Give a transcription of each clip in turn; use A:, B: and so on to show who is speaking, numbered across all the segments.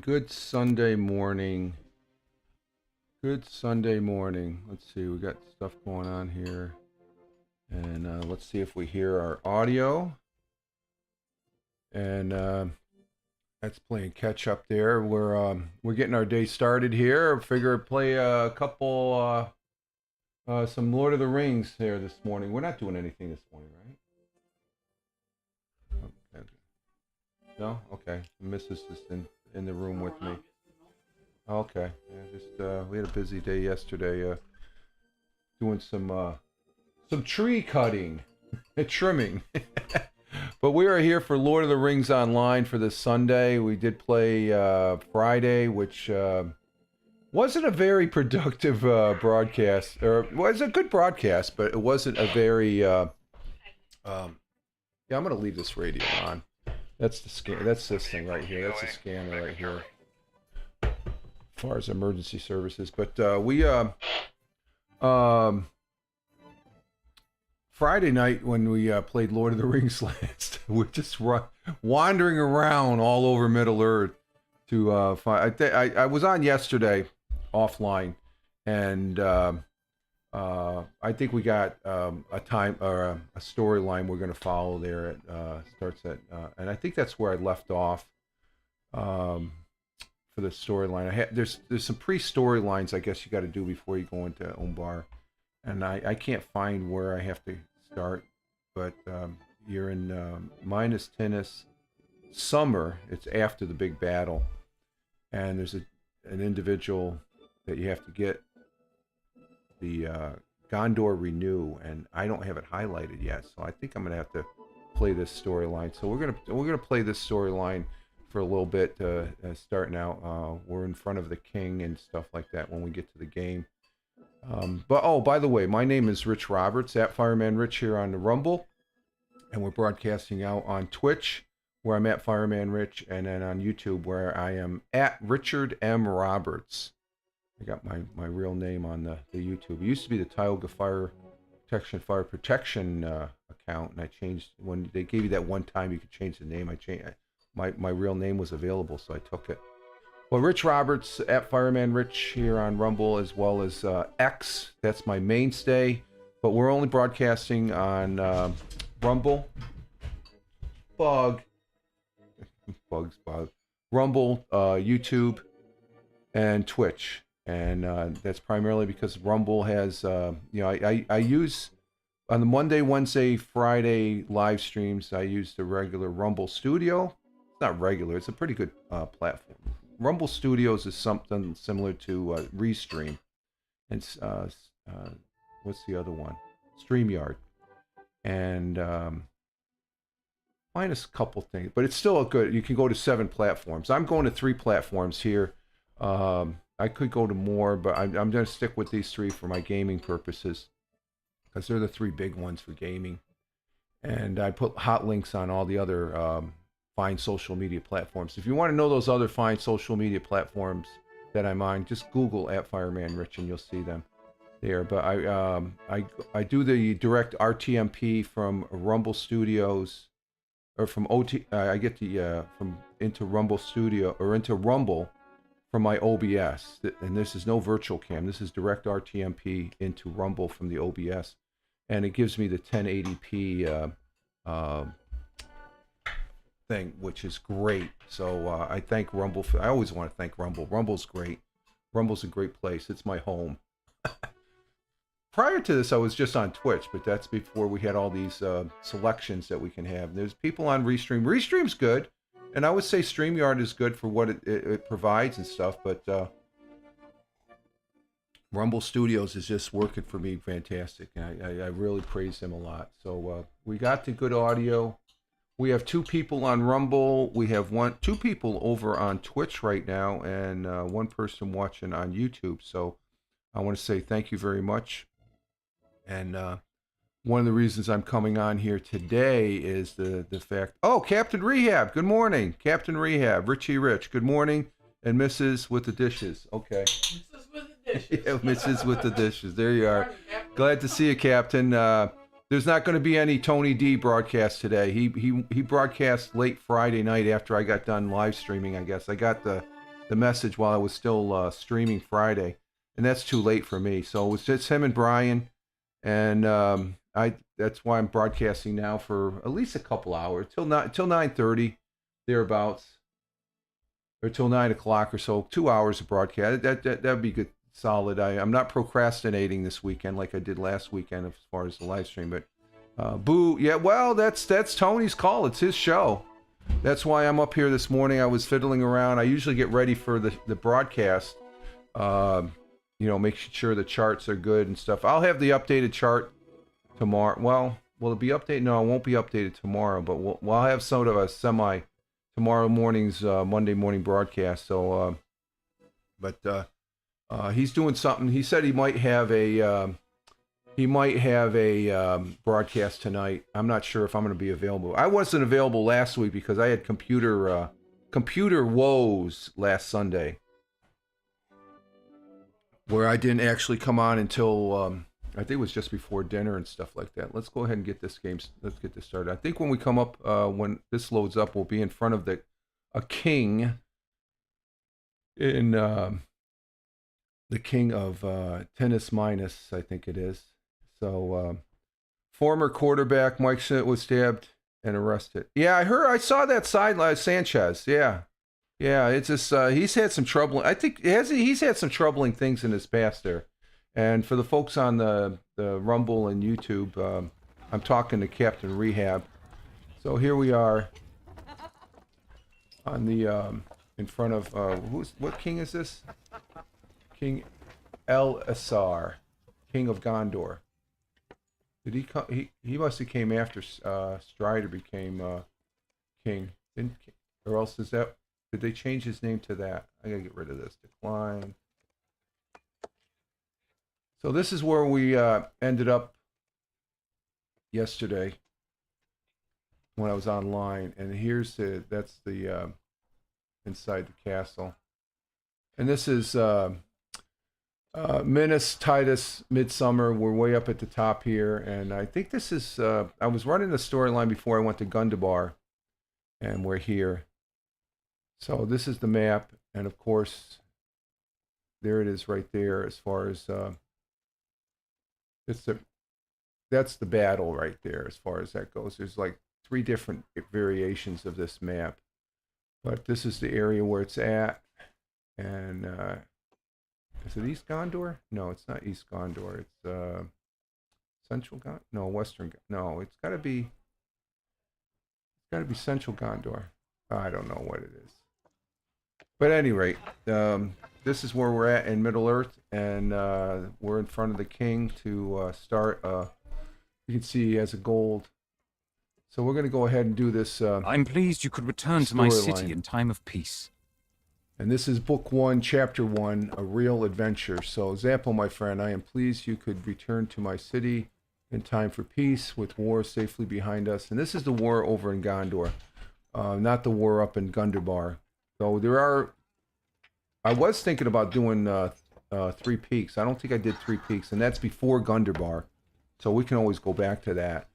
A: Good Sunday morning. Good Sunday morning. Let's see, we got stuff going on here. And let's see if we hear our audio. And that's playing catch up there. We're getting our day started here. I figure I'd play a couple some Lord of the Rings here this morning. We're not doing anything this morning, right? Okay. No? Okay. The missus is in the room with me. Okay. Yeah, just we had a busy day yesterday doing some tree cutting and trimming. But we are here for Lord of the Rings Online for this Sunday. We did play Friday, which wasn't a very productive broadcast. Or it was a good broadcast, but it wasn't a very yeah, I'm going to leave this radio on. That's the scan. That's this thing right here. That's the scanner right here. As far as emergency services, but we Friday night when we played Lord of the Rings last, we're just wandering around all over Middle Earth to find. I was on yesterday offline, and I think we got a time or a storyline we're going to follow there. It starts at, and I think that's where I left off for the storyline. There's some pre-storylines I guess you got to do before you go into Umbar, and I can't find where I have to start. But you're in Minas Tirith Summer. It's after the big battle, and there's an individual that you have to get. The Gondor Renew, and I don't have it highlighted yet, so I think I'm gonna have to play this storyline. So we're gonna play this storyline for a little bit, starting out. We're in front of the king and stuff like that when we get to the game. But oh, by the way, my name is Rich Roberts at Fireman Rich here on the Rumble, and we're broadcasting out on Twitch where I'm at Fireman Rich, and then on YouTube where I am at Richard M. Roberts. I got my real name on the YouTube. It used to be the Tioga Fire Protection account, and I changed when they gave you that one time you could change the name. I changed my real name was available, so I took it. Well, Rich Roberts at Fireman Rich here on Rumble, as well as X. That's my mainstay, but we're only broadcasting on Rumble, Rumble, YouTube, and Twitch. And that's primarily because Rumble has, I use, on the Monday, Wednesday, Friday live streams, I use the regular Rumble Studio. It's not regular, it's a pretty good platform. Rumble Studios is something similar to Restream. And what's the other one? StreamYard. And minus a couple things, but it's still a good. You can go to 7 platforms. I'm going to 3 platforms here. I could go to more, but I'm going to stick with these 3 for my gaming purposes, because they're the 3 big ones for gaming. And I put hot links on all the other fine social media platforms. If you want to know those other fine social media platforms that I'm on, just Google @FiremanRich and you'll see them there. But I do the direct RTMP from Rumble Studios, or from OT. I get the from into Rumble Studio, or into Rumble, from my OBS. And this is no virtual cam. This is direct RTMP into Rumble from the OBS, and it gives me the 1080p thing, which is great. So I thank Rumble for. I always want to thank Rumble. Rumble's great. Rumble's a great place. It's my home. Prior to this, I was just on Twitch, but that's before we had all these selections that we can have. There's people on Restream. Restream's good, and I would say StreamYard is good for what it provides and stuff, but Rumble Studios is just working for me fantastic, and I really praise them a lot. So we got the good audio. We have 2 people on Rumble. We have 2 people over on Twitch right now, and 1 person watching on YouTube. So I want to say thank you very much. And one of the reasons I'm coming on here today is the fact... Oh, Captain Rehab, good morning. Captain Rehab, Richie Rich, good morning. And Mrs. with the dishes. Okay.
B: Mrs. with the dishes.
A: Yeah, Mrs. with the dishes. There you are. Glad to see you, Captain. There's not going to be any Tony D broadcast today. He broadcast late Friday night after I got done live streaming, I guess. I got the message while I was still streaming Friday. And that's too late for me. So it was just him and Brian. And that's why I'm broadcasting now for at least a couple hours, till 9:30, thereabouts, or till 9 o'clock or so. 2 hours of broadcast. That'd be good, solid. I'm not procrastinating this weekend like I did last weekend as far as the live stream. But boo, yeah. Well, that's Tony's call. It's his show. That's why I'm up here this morning. I was fiddling around. I usually get ready for the broadcast. You know, make sure the charts are good and stuff. I'll have the updated chart tomorrow. Well, will it be updated? No, it won't be updated tomorrow, but we'll have sort of a tomorrow morning's Monday morning broadcast. So, but he's doing something. He said he might have a broadcast tonight. I'm not sure if I'm going to be available. I wasn't available last week because I had computer woes last Sunday, where I didn't actually come on until I think it was just before dinner and stuff like that. Let's go ahead and get this game. Let's get this started. I think when we come up, when this loads up, we'll be in front of a king in the king of tennis minus, I think it is. So former quarterback Mike Smith was stabbed and arrested. Yeah, I saw that sideline, Sanchez. Yeah, it's just he's had some trouble. I think he's had some troubling things in his past there. And for the folks on the Rumble and YouTube, I'm talking to Captain Rehab. So here we are on the in front of what king is this? King El-Assar, King of Gondor. Did he come? He must have came after Strider became king, or else is that? Did they change his name to that? I gotta get rid of this. Decline. So this is where we ended up yesterday when I was online, and that's the inside the castle, and this is Minas Titus Midsummer. We're way up at the top here, and I think this is I was running the storyline before I went to Gundabar, and we're here. So this is the map, and of course there it is right there as far as that's the battle right there as far as that goes. There's like 3 different variations of this map, but this is the area where it's at. And is it East Gondor? No, it's not East Gondor. It's Central Gondor. No, Western. No, it's got to be Central Gondor. I don't know what it is. But at any rate, this is where we're at in Middle Earth, and we're in front of the king to start. You can see he has a gold So we're going to go ahead and do this
B: I'm pleased you could return to my city
A: storyline.
B: in time of peace.
A: And this is Book 1, Chapter 1, A Real Adventure. So, Zappo, my friend, I am pleased you could return to my city in time for peace, with war safely behind us. And this is the war over in Gondor, not the war up in Gundarbar. So there are... I was thinking about doing 3 peaks. I don't think I did 3 peaks, and that's before Gundarbar. So we can always go back to that.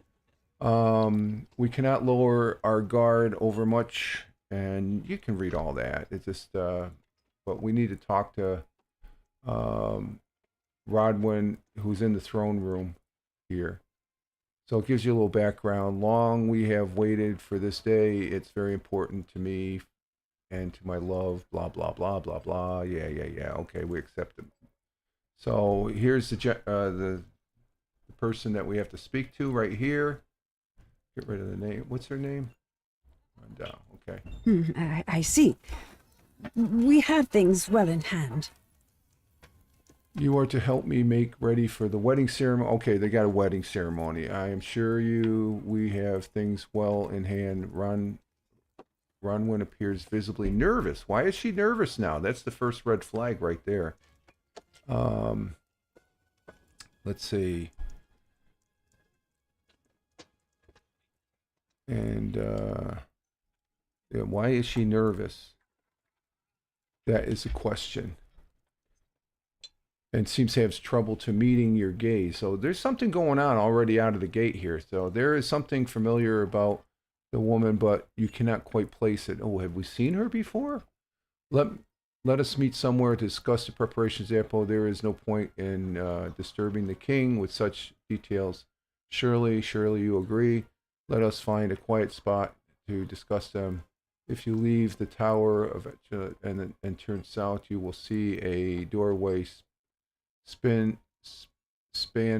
A: We cannot lower our guard over much, and you can read all that. It's just, but we need to talk to Rodwin, who's in the throne room here. So it gives you a little background. Long we have waited for this day. It's very important to me and to my love. Blah blah blah blah blah. Yeah. Okay, we accept it. So here's the person that we have to speak to right here. Get rid of the name. What's her name? Run down. Okay.
C: I see. We have things well in hand.
A: You are to help me make ready for the wedding ceremony. Okay, they got a wedding ceremony. I am sure we have things well in hand. Ronwyn appears visibly nervous. Why is she nervous now? That's the first red flag right there. Let's see. And yeah, why is she nervous? That is a question. And seems to have trouble to meeting your gaze. So there's something going on already out of the gate here. So there is something familiar about the woman, but you cannot quite place it. Oh, have we seen her before? Let us meet somewhere to discuss the preparations. Apple. There is no point in disturbing the king with such details. Surely you agree. Let us find a quiet spot to discuss them. If you leave the tower of and turn south, you will see a doorway spanned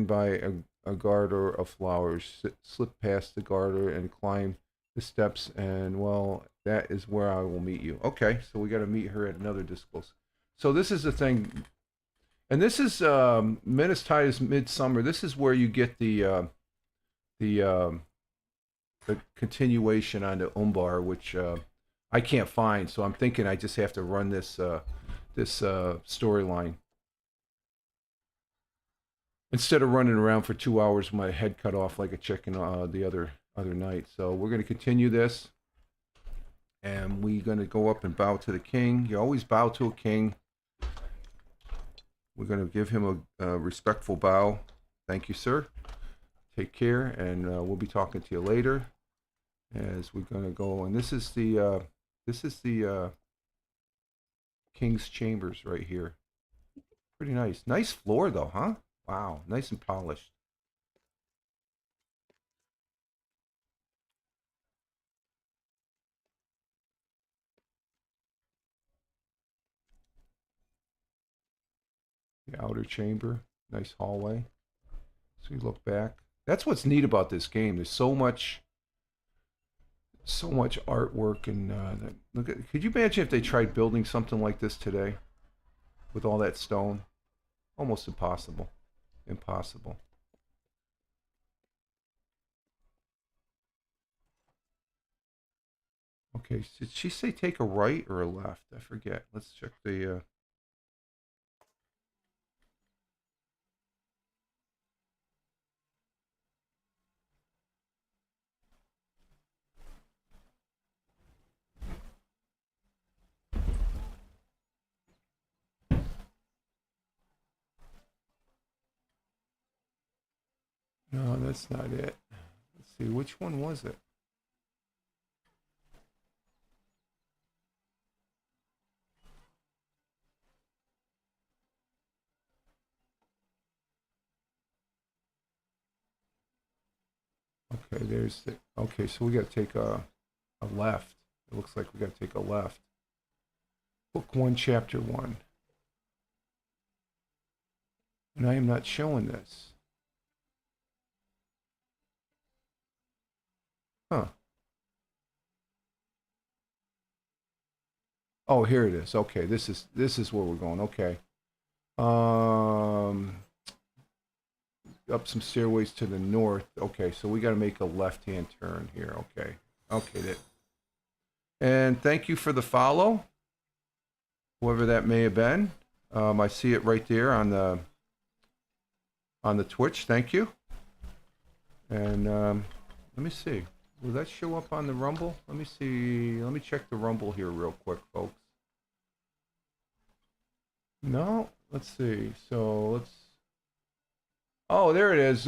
A: by a garter of flowers. Slip past the garter and climb the steps, and well, that is where I will meet you. Okay, so we got to meet her at another discourse. So this is the thing, and this is Minas Tirith Midsummer. This is where you get the continuation on the Umbar, which I can't find. So I'm thinking I just have to run this storyline instead of running around for 2 hours with my head cut off like a chicken the other night. So we're going to continue this, and we're going to go up and bow to the king. You always bow to a king. We're going to give him a respectful bow. Thank you, sir. Take care, and we'll be talking to you later as we're going to go. And this is the king's chambers right here. Pretty nice. Nice floor though, huh? Wow, nice and polished. The outer chamber, nice hallway. So you look back. That's what's neat about this game. There's so much artwork, and look at. Could you imagine if they tried building something like this today, with all that stone? Almost impossible. Impossible. Okay, did she say take a right or a left? I forget. Let's check the. No, that's not it. Let's see, which one was it? Okay, there's the. Okay, so we got to take a left. It looks like we got to take a left. Book 1, Chapter 1. And I am not showing this. Huh. Oh, here it is. Okay, this is where we're going. Okay. up some stairways to the north. Okay, so we got to make a left-hand turn here. Okay. Okay. And thank you for the follow, whoever that may have been. I see it right there on the Twitch. Thank you. And let me see. Will that show up on the Rumble? Let me see. Let me check the Rumble here real quick, folks. No. Let's see. So let's. Oh, there it is.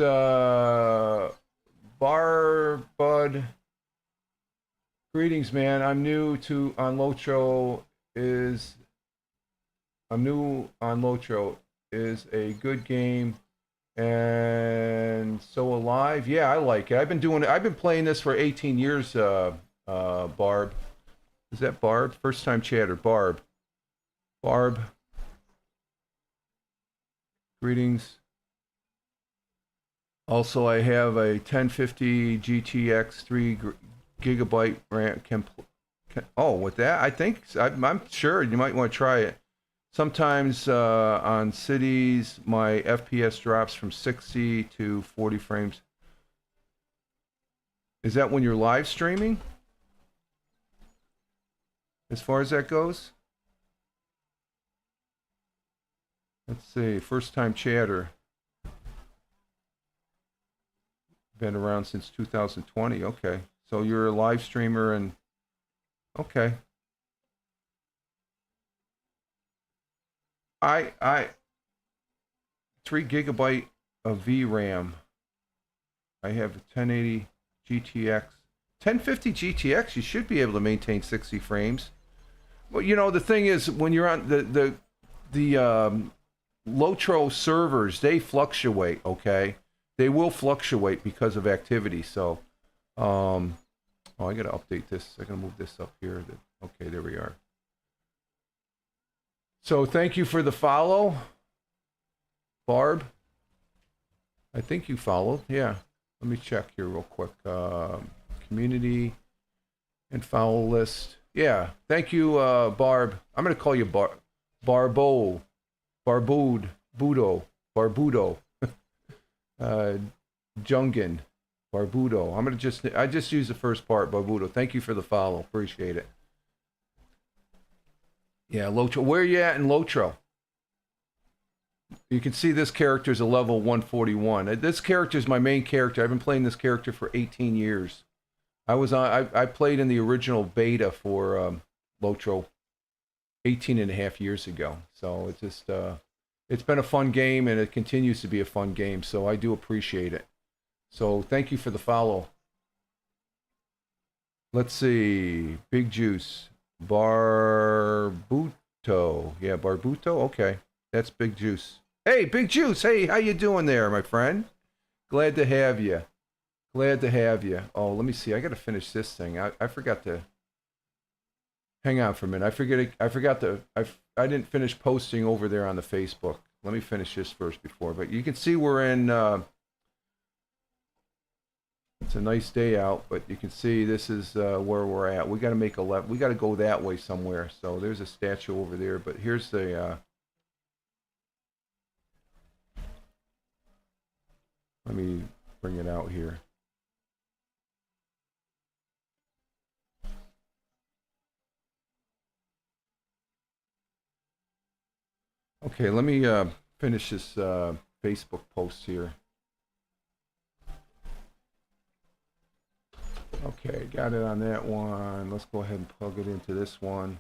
A: Bud. Greetings, man. I'm new on Locho. I'm new on Locho. Is a good game. And so alive. Yeah, I like it. I've been playing this for 18 years, Barb. Is that Barb? First time chatter. Barb. Greetings. Also, I have a 1050 GTX 3 gigabyte RAM. With that, I think I'm sure you might want to try it. Sometimes on cities, my FPS drops from 60 to 40 frames. Is that when you're live streaming? As far as that goes? Let's see, first time chatter. Been around since 2020, okay. So you're a live streamer and, okay. I 3 gigabyte of VRAM. I have a 1080 GTX. 1050 GTX, you should be able to maintain 60 frames. Well, you know, the thing is, when you're on the Lotro servers, they fluctuate, okay? They will fluctuate because of activity, so... I gotta update this. I gotta move this up here. Okay, there we are. So, thank you for the follow. Barb. I think you followed, yeah. Let me check here real quick. Community and follow list. Yeah, thank you, Barb. I'm gonna call you Barbudo. Jungin. Barbudo. I just use the first part, Barbudo. Thank you for the follow. Appreciate it. Yeah, Lotro. Where are you at in Lotro? You can see this character is a level 141. This character is my main character. I've been playing this character for 18 years. I played in the original beta for Lotro 18 and a half years ago. So it's just it's been a fun game, and it continues to be a fun game. So I do appreciate it. So thank you for the follow. Let's see. Big Juice. Barbuto. Yeah, Barbuto. Okay. That's Big Juice. Hey, Big Juice. Hey, how you doing there, my friend? Glad to have you. Glad to have you. Oh, let me see. I got to finish this thing. I forgot to... Hang on for a minute. I didn't finish posting over there on the Facebook. Let me finish this first before. But you can see we're in... It's a nice day out, but you can see this is where we're at. We got to make a left. We got to go that way somewhere. So there's a statue over there, but here's the. Let me bring it out here. Okay, let me finish this Facebook post here. Okay, got it on that one. Let's go ahead and plug it into this one.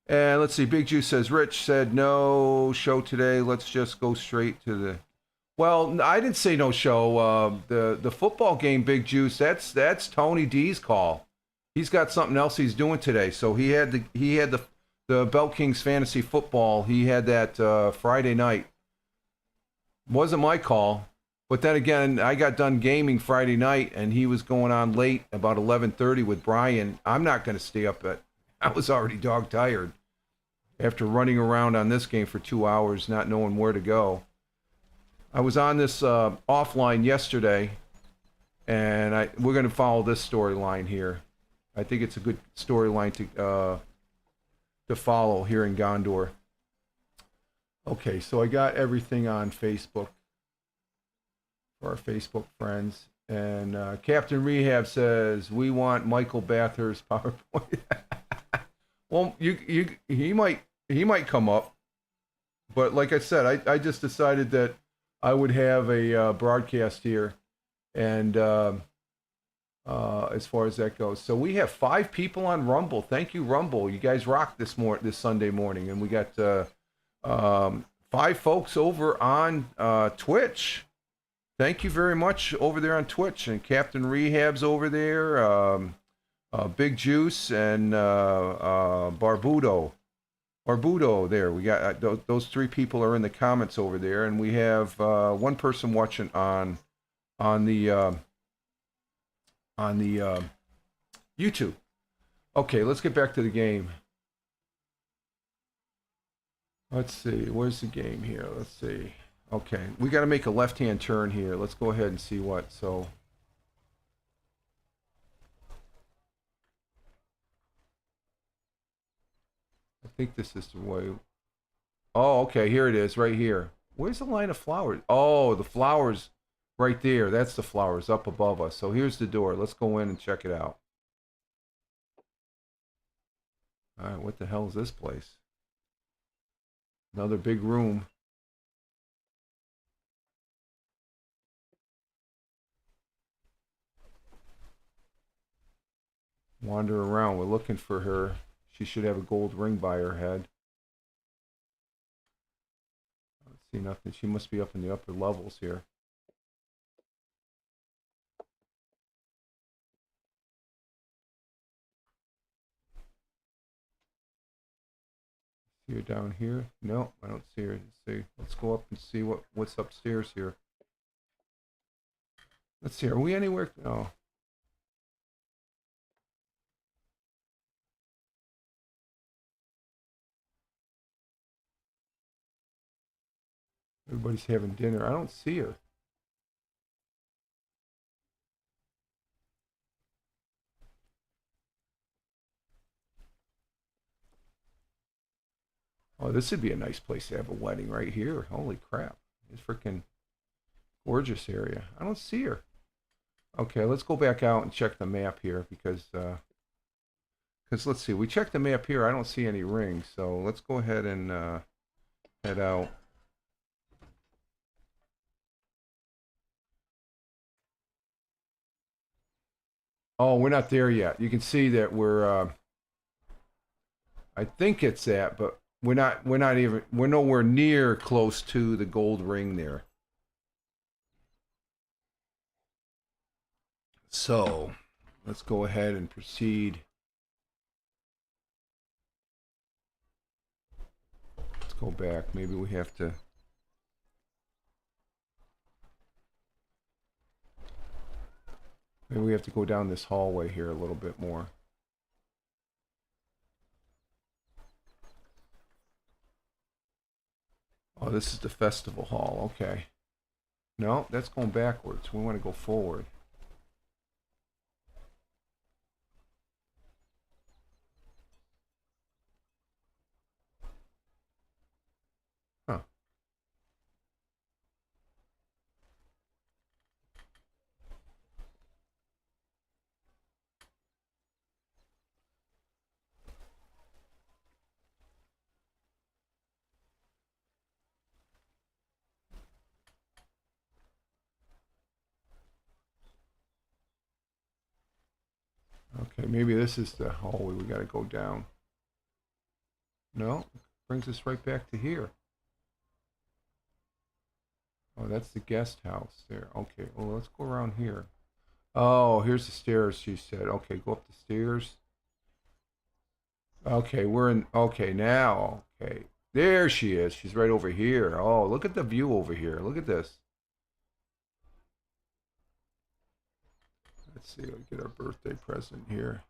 A: And let's see, Big Juice says, Rich said no show today. Let's just go straight to the... Well, I didn't say no show. The football game, Big Juice, that's Tony D's call. He's got something else he's doing today. So he had the Belt Kings Fantasy Football. He had that Friday night. Wasn't my call. But then again, I got done gaming Friday night, and he was going on late, about 11:30 with Brian. I'm not going to stay up I was already dog tired after running around on this game for 2 hours, not knowing where to go. I was on this offline yesterday, and we're going to follow this storyline here. I think it's a good storyline to follow here in Gondor. Okay, so I got everything on Facebook. for our Facebook friends. And Captain Rehab says we want Michael Bathurst's PowerPoint. Well, he might come up, but like I said, I just decided that I would have a broadcast here, and as far as that goes, so we have 5 people on Rumble. Thank you, Rumble. You guys rocked this Sunday morning, and we got 5 folks over on Twitch. Thank you very much over there on Twitch, and Captain Rehab's over there, Big Juice, and Barbudo there. We got those 3 people are in the comments over there, and we have 1 person watching on the YouTube. Okay, let's get back to the game. Let's see, where's the game here? Let's see. Okay, we got to make a left-hand turn here. Let's go ahead and see what. So, I think this is the way. Oh, okay, here it is, right here. Where's the line of flowers? Oh, the flowers right there. That's the flowers up above us. So here's the door. Let's go in and check it out. All right, what the hell is this place? Another big room. Wander around. We're looking for her. She should have a gold ring by her head. I don't see nothing. She must be up in the upper levels here. See her down here? No, I don't see her. Let's see. Let's go up and see what's upstairs here. Let's see. Are we anywhere? Oh. Everybody's having dinner. I don't see her. Oh, this would be a nice place to have a wedding right here. Holy crap. It's freaking gorgeous area. I don't see her. Okay, let's go back out and check the map here because let's see. We checked the map here. I don't see any rings. So let's go ahead and head out. Oh, we're not there yet. You can see that we're I think it's that, but we're nowhere near close to the gold ring there. So, let's go ahead and proceed. Let's go back. Maybe we have to go down this hallway here a little bit more. Oh, this is the festival hall. Okay. No, that's going backwards. We want to go forward. Huh. Okay, maybe this is the hallway we got to go down. No, brings us right back to here. Oh, that's the guest house there. Okay, well, let's go around here. Oh, here's the stairs, she said. Okay, go up the stairs. Okay, we're in. Okay, now. Okay, there she is. She's right over here. Oh, look at the view over here. Look at this. Let's see. Let's get our birthday present here.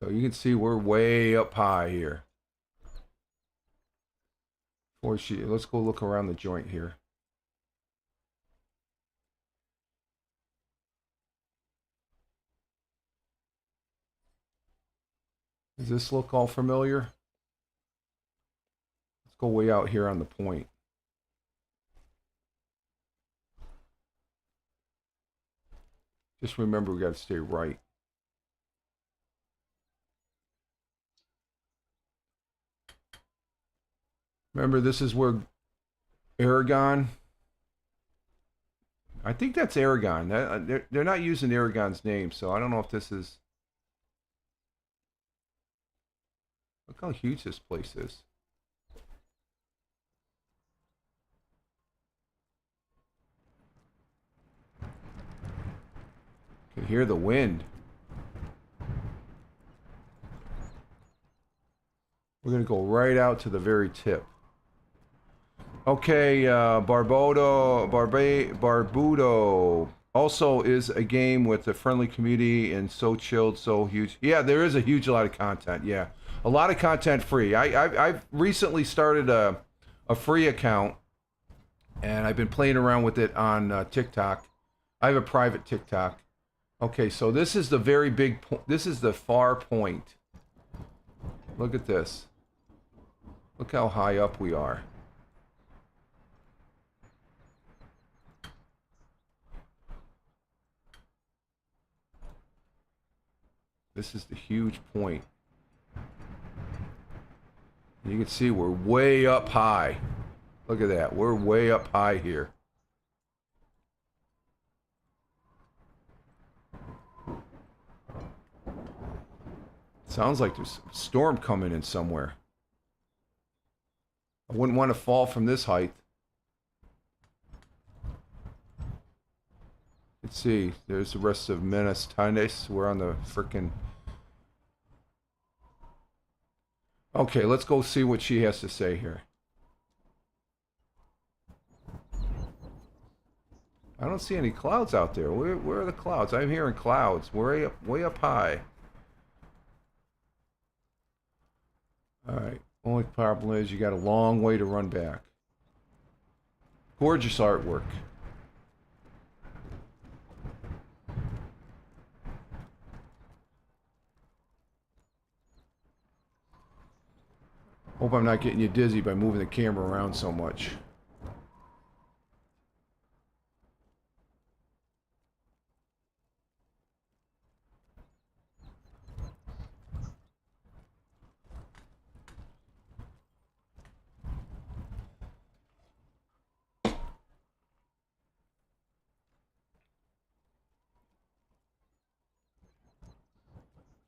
A: So you can see we're way up high here. Let's go look around the joint here. Does this look all familiar? Let's go way out here on the point. Just remember, we got to stay right. Remember, this is where Aragon. I think that's Aragon. They're not using Aragon's name, so I don't know if this is. Look how huge this place is. You can hear the wind. We're going to go right out to the very tip. Okay, Barbudo also is a game with a friendly community and so chilled, so huge. Yeah, there is a huge lot of content. Yeah, a lot of content free. I've recently started a free account, and I've been playing around with it on TikTok. I have a private TikTok. Okay, so this is the very big. This is the far point. Look at this. Look how high up we are. This is the huge point. You can see we're way up high. Look at that. We're way up high here. Sounds like there's a storm coming in somewhere. I wouldn't want to fall from this height. Let's see. There's the rest of Minas Tirith. We're on the frickin'... Okay, let's go see what she has to say here. I don't see any clouds out there. Where are the clouds? I'm hearing clouds. Way up high. Alright. Only problem is you got a long way to run back. Gorgeous artwork. Hope I'm not getting you dizzy by moving the camera around so much.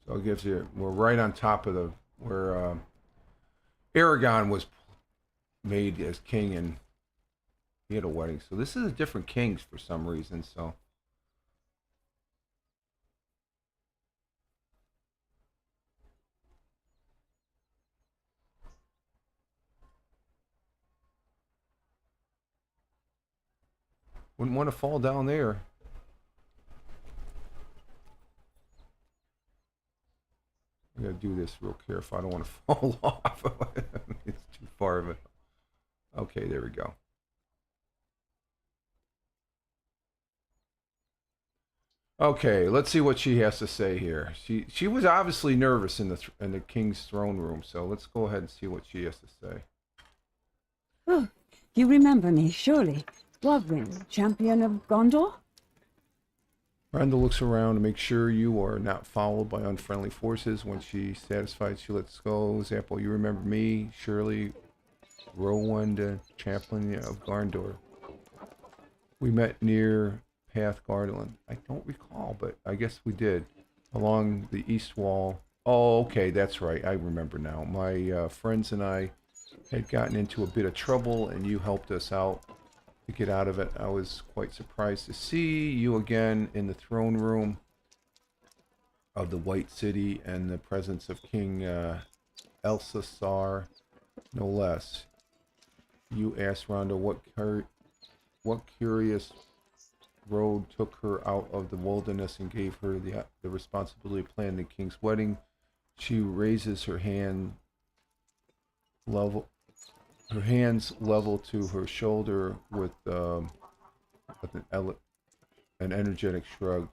A: So it gives you, we're right on top of the, where Aragon was made as king and he had a wedding. So this is a different kings for some reason, so. Wouldn't want to fall down there. I gotta do this real careful. I don't want to fall off. It's too far of it. Okay, there we go. Okay, let's see what she has to say here. She was obviously nervous in the king's throne room, so let's go ahead and see what she has to say.
C: Oh, you remember me, surely. Glamdring, champion of Gondor?
A: Brenda looks around to make sure you are not followed by unfriendly forces. When she's satisfied, she lets go. Example, you remember me, Shirley, Rowan, champion of Gondor. We met near Path Garland. I don't recall, but I guess we did. Along the east wall. Oh, okay, that's right. I remember now. My friends and I had gotten into a bit of trouble, and you helped us out to get out of it. I was quite surprised to see you again in the throne room of the White City and the presence of King Elsasar, no less. You asked Rhonda what curious road took her out of the wilderness and gave her the responsibility of planning the king's wedding. She raises her hands level to her shoulder with an energetic shrug.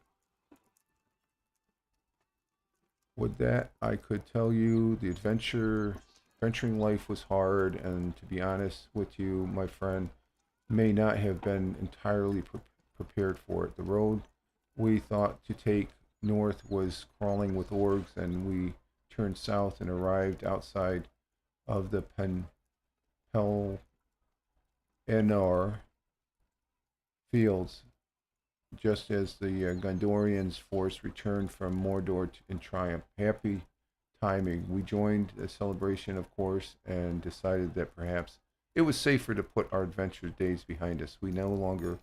A: Would that I could tell you the adventure Adventuring life was hard, and to be honest with you, my friend, may not have been entirely prepared for it. The road we thought to take north was crawling with orgs, and we turned south and arrived outside of the Pelennor fields, just as the Gondorians' force returned from Mordor in triumph. Happy timing. We joined the celebration, of course, and decided that perhaps it was safer to put our adventure days behind us. We no longer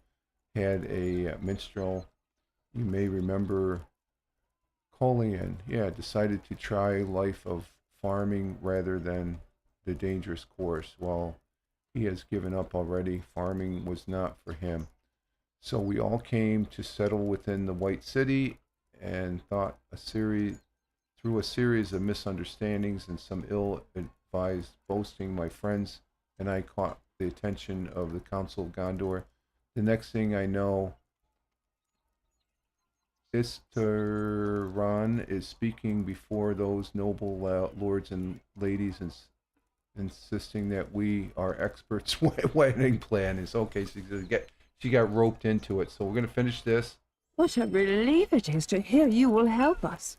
A: had a minstrel. You may remember Colian, decided to try life of farming rather than the dangerous course. While he has given up already, farming was not for him. So we all came to settle within the White City, and through a series of misunderstandings and some ill-advised boasting, my friends and I caught the attention of the Council of Gondor. The next thing I know, Isteron is speaking before those noble lords and ladies, and insisting that we are experts. Wedding plan is okay. She got roped into it. So we're gonna finish this.
C: What a relief it is to hear you will help us.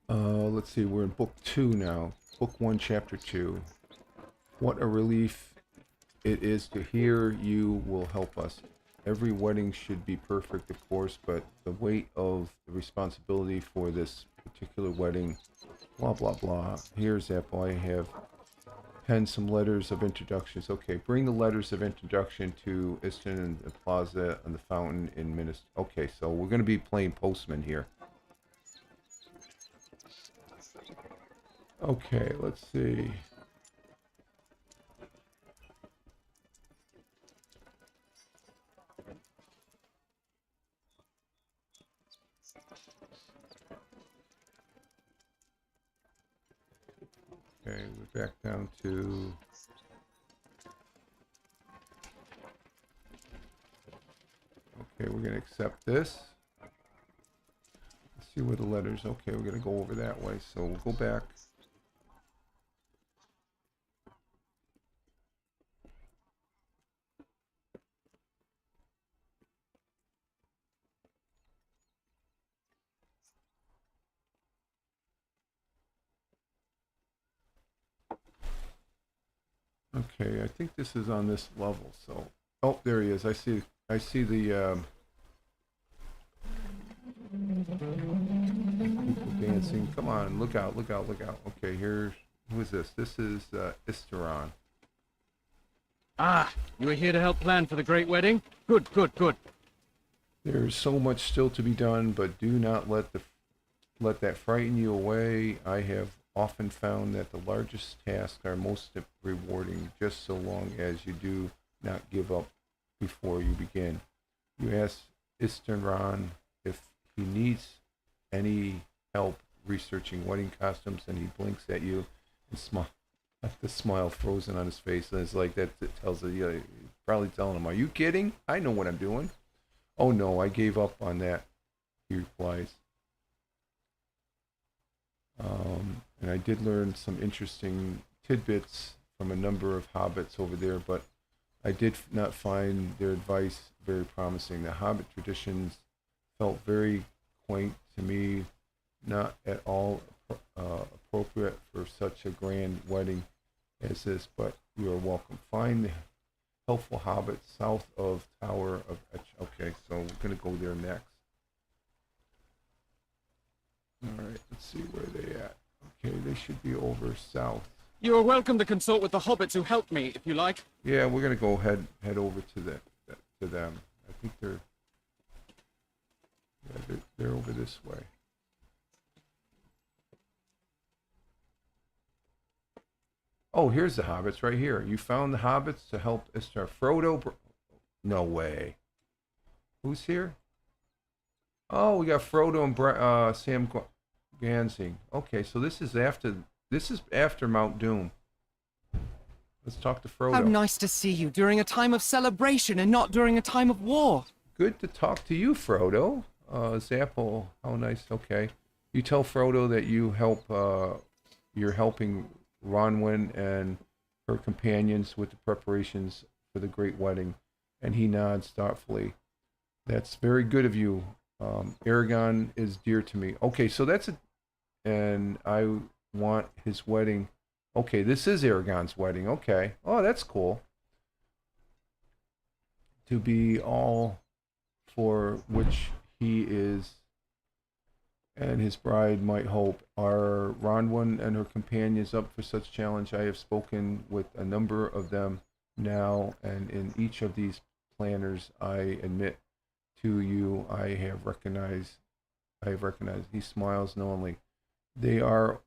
A: Let's see. We're in book 2 now. Book 1, chapter 2. What a relief it is to hear you will help us. Every wedding should be perfect, of course, but the weight of the responsibility for this particular wedding, blah, blah, blah. Here's Apple. I have penned some letters of introductions. Okay, bring the letters of introduction to Iston and the Plaza and the Fountain in Minas. Okay, so we're going to be playing postman here. Okay, let's see. Okay, we're back down to okay, we're gonna accept this. Let's see where the letters. Okay, we're gonna go over that way, so we'll go back. Okay, I think this is on this level, so... Oh, there he is. I see the, people dancing. Come on, look out, look out, look out. Okay, who is this? This is, Isteron.
D: Ah, you are here to help plan for the great wedding? Good, good, good.
A: There's so much still to be done, but do not let that frighten you away. I have often found that the largest tasks are most rewarding, just so long as you do not give up before you begin. You ask Isteron if he needs any help researching wedding costumes, and he blinks at you and smiles. The smile frozen on his face, and it's like that tells you, probably telling him, "Are you kidding? I know what I'm doing." "Oh no, I gave up on that," he replies. And I did learn some interesting tidbits from a number of hobbits over there, but I did not find their advice very promising. The hobbit traditions felt very quaint to me, not at all appropriate for such a grand wedding as this, but you are welcome. Find the helpful hobbits south of Tower of Etch. Okay, so we're going to go there next. All right, let's see where they at. Okay, they should be over south.
D: You are welcome to consult with the hobbits who helped me, if you like.
A: Yeah, we're gonna go head over to them. I think they're over this way. Oh, here's the hobbits right here. You found the hobbits to help Istar. Frodo. No way. Who's here? Oh, we got Frodo and Sam Gansing. Okay, so this is after Mount Doom. Let's talk to Frodo.
E: How nice to see you during a time of celebration and not during a time of war.
A: Good to talk to you, Frodo. Zapple, how nice. Okay. You tell Frodo that you help. You're helping Ronwyn and her companions with the preparations for the great wedding, and he nods thoughtfully. That's very good of you. Aragon is dear to me. Okay, so that's it. And I want his wedding. Okay, this is Aragon's wedding. Okay. Oh, that's cool. To be all for which he is and his bride might hope. Are Ronwyn and her companions up for such challenge? I have spoken with a number of them now, and in each of these planners I admit to you I have recognized. He smiles knowingly. They are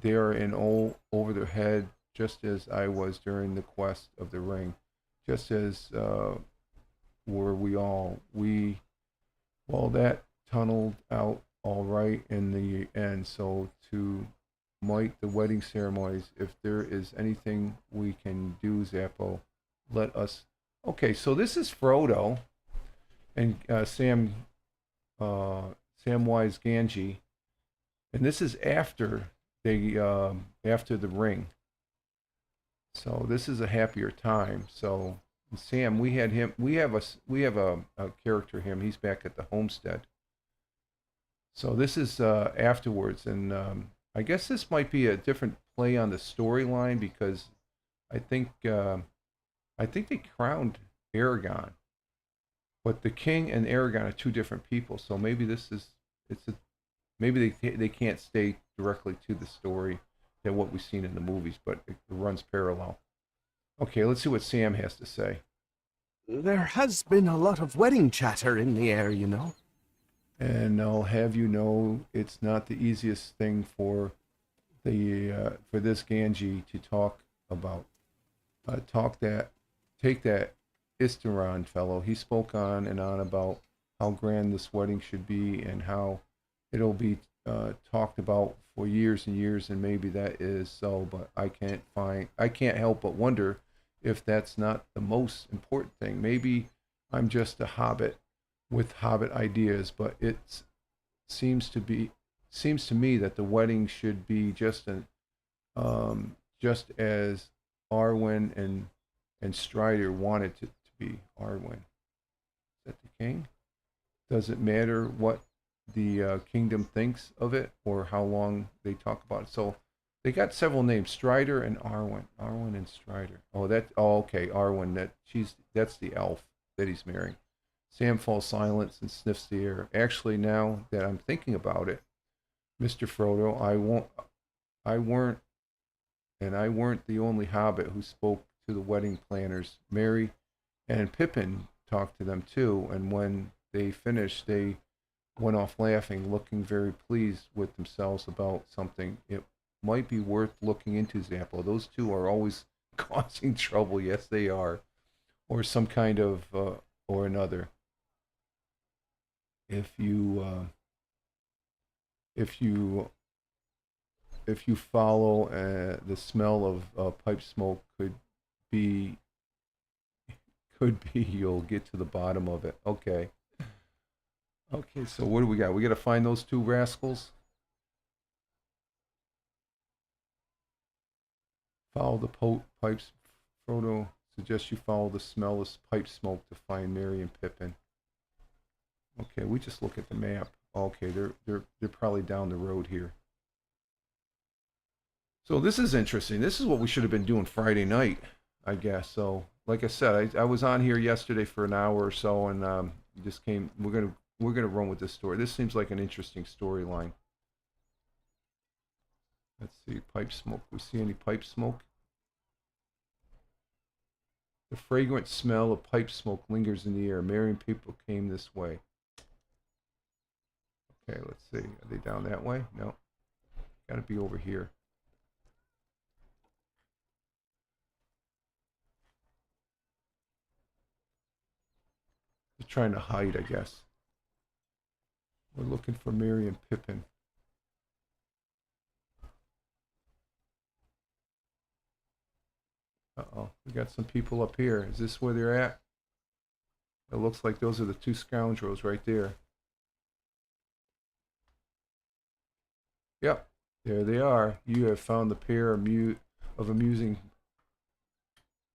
A: in all over their head, just as I was during the quest of the ring, just as were we all. Well, that tunneled out all right in the end. So to might the wedding ceremonies, if there is anything we can do, Zappo, let us. Okay, so this is Frodo and Samwise Gamgee, and this is after after the ring. So this is a happier time. So Sam, we have a character him. He's back at the homestead. So this is afterwards, and I guess this might be a different play on the storyline because I think they crowned Aragon, but the king and Aragon are two different people. So maybe maybe they can't stay directly to the story than what we've seen in the movies, but it runs parallel. Okay, let's see what Sam has to say.
F: There has been a lot of wedding chatter in the air, you know.
A: And I'll have you know, it's not the easiest thing for this Ganji to talk about. Take that Isteron fellow. He spoke on and on about how grand this wedding should be and how it'll be talked about for years and years, and maybe that is so. But I can't help but wonder if that's not the most important thing. Maybe I'm just a hobbit with hobbit ideas, but it seems to me that the wedding should be just as Arwen and Strider wanted it to be. Arwen, is that the king? Does it matter what the kingdom thinks of it or how long they talk about it? So they got several names: Strider and Arwen. Arwen and Strider. Okay, Arwen. That's the elf that he's marrying. Sam falls silent and sniffs the air. Actually, now that I'm thinking about it, Mr. Frodo, I weren't the only hobbit who spoke to the wedding planners. Merry and Pippin talked to them too, and when they finished, they went off laughing, looking very pleased with themselves about something. It might be worth looking into, Zappo. Those two are always causing trouble. Yes, they are. Or some kind of, or another. If you follow the smell of pipe smoke could be you'll get to the bottom of it. Okay, so what do we got? We got to find those two rascals. Follow the pipes. Frodo suggests you follow the smell of pipe smoke to find Merry and Pippin. Okay, we just look at the map. Okay, they're probably down the road here. So this is interesting. This is what we should have been doing Friday night, I guess. So, like I said, I was on here yesterday for an hour or so, and just came. We're gonna run with this story. This seems like an interesting storyline. Let's see, pipe smoke. We see any pipe smoke? The fragrant smell of pipe smoke lingers in the air. Merry and people came this way. Okay, let's see. Are they down that way? No. Got to be over here. They're trying to hide, I guess. We're looking for Merry and Pippin. Uh-oh. We got some people up here. Is this where they're at? It looks like those are the two scoundrels right there. Yep, there they are. You have found the pair of amusing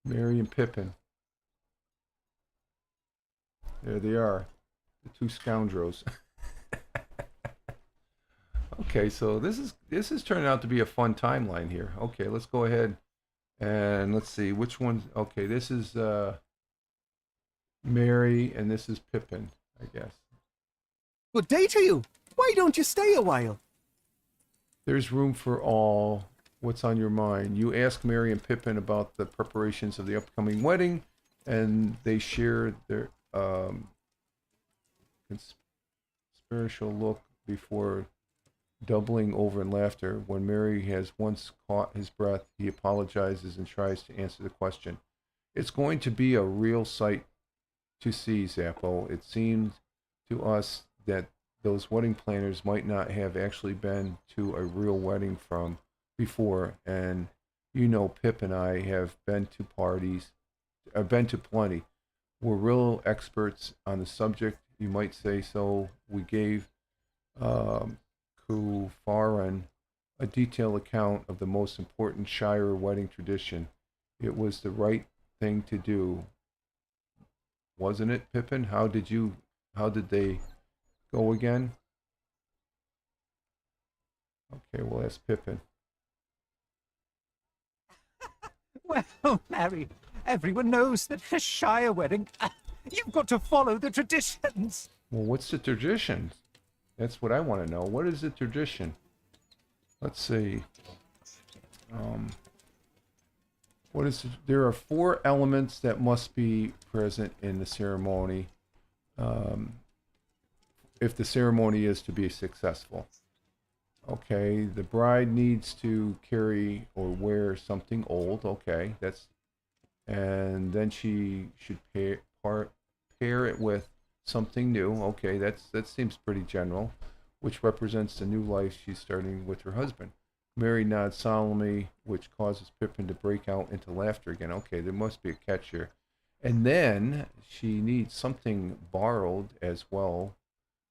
A: Merry and Pippin. There they are, the two scoundrels. Okay, so this is turning out to be a fun timeline here. Okay, let's go ahead and let's see which one. Okay, this is Merry and this is Pippin, I guess.
F: Good day to you. Why don't you stay a while?
A: There's room for all. What's on your mind? You ask Merry and Pippin about the preparations of the upcoming wedding, and they share their conspiratorial look before doubling over in laughter. When Merry has once caught his breath, he apologizes and tries to answer the question. It's going to be a real sight to see, Zappo. It seemed to us that those wedding planners might not have actually been to a real wedding from before, and you know Pip and I have been to parties, I've been to plenty. We're real experts on the subject, you might say so. We gave Kufaran a detailed account of the most important Shire wedding tradition. It was the right thing to do, wasn't it, Pippin? How did they go again? Okay, we'll ask Pippin.
G: Well, Mary, everyone knows that a Shire wedding, you've got to follow the traditions.
A: Well, what's the tradition? That's what I want to know. What is the tradition? Let's see. There are 4 elements that must be present in the ceremony if the ceremony is to be successful. Okay, the bride needs to carry or wear something old. Okay, and then she should pair it with something new. Okay, that seems pretty general, which represents the new life she's starting with her husband. Merry nods solemnly, which causes Pippin to break out into laughter again. Okay, there must be a catch here. And then she needs something borrowed as well,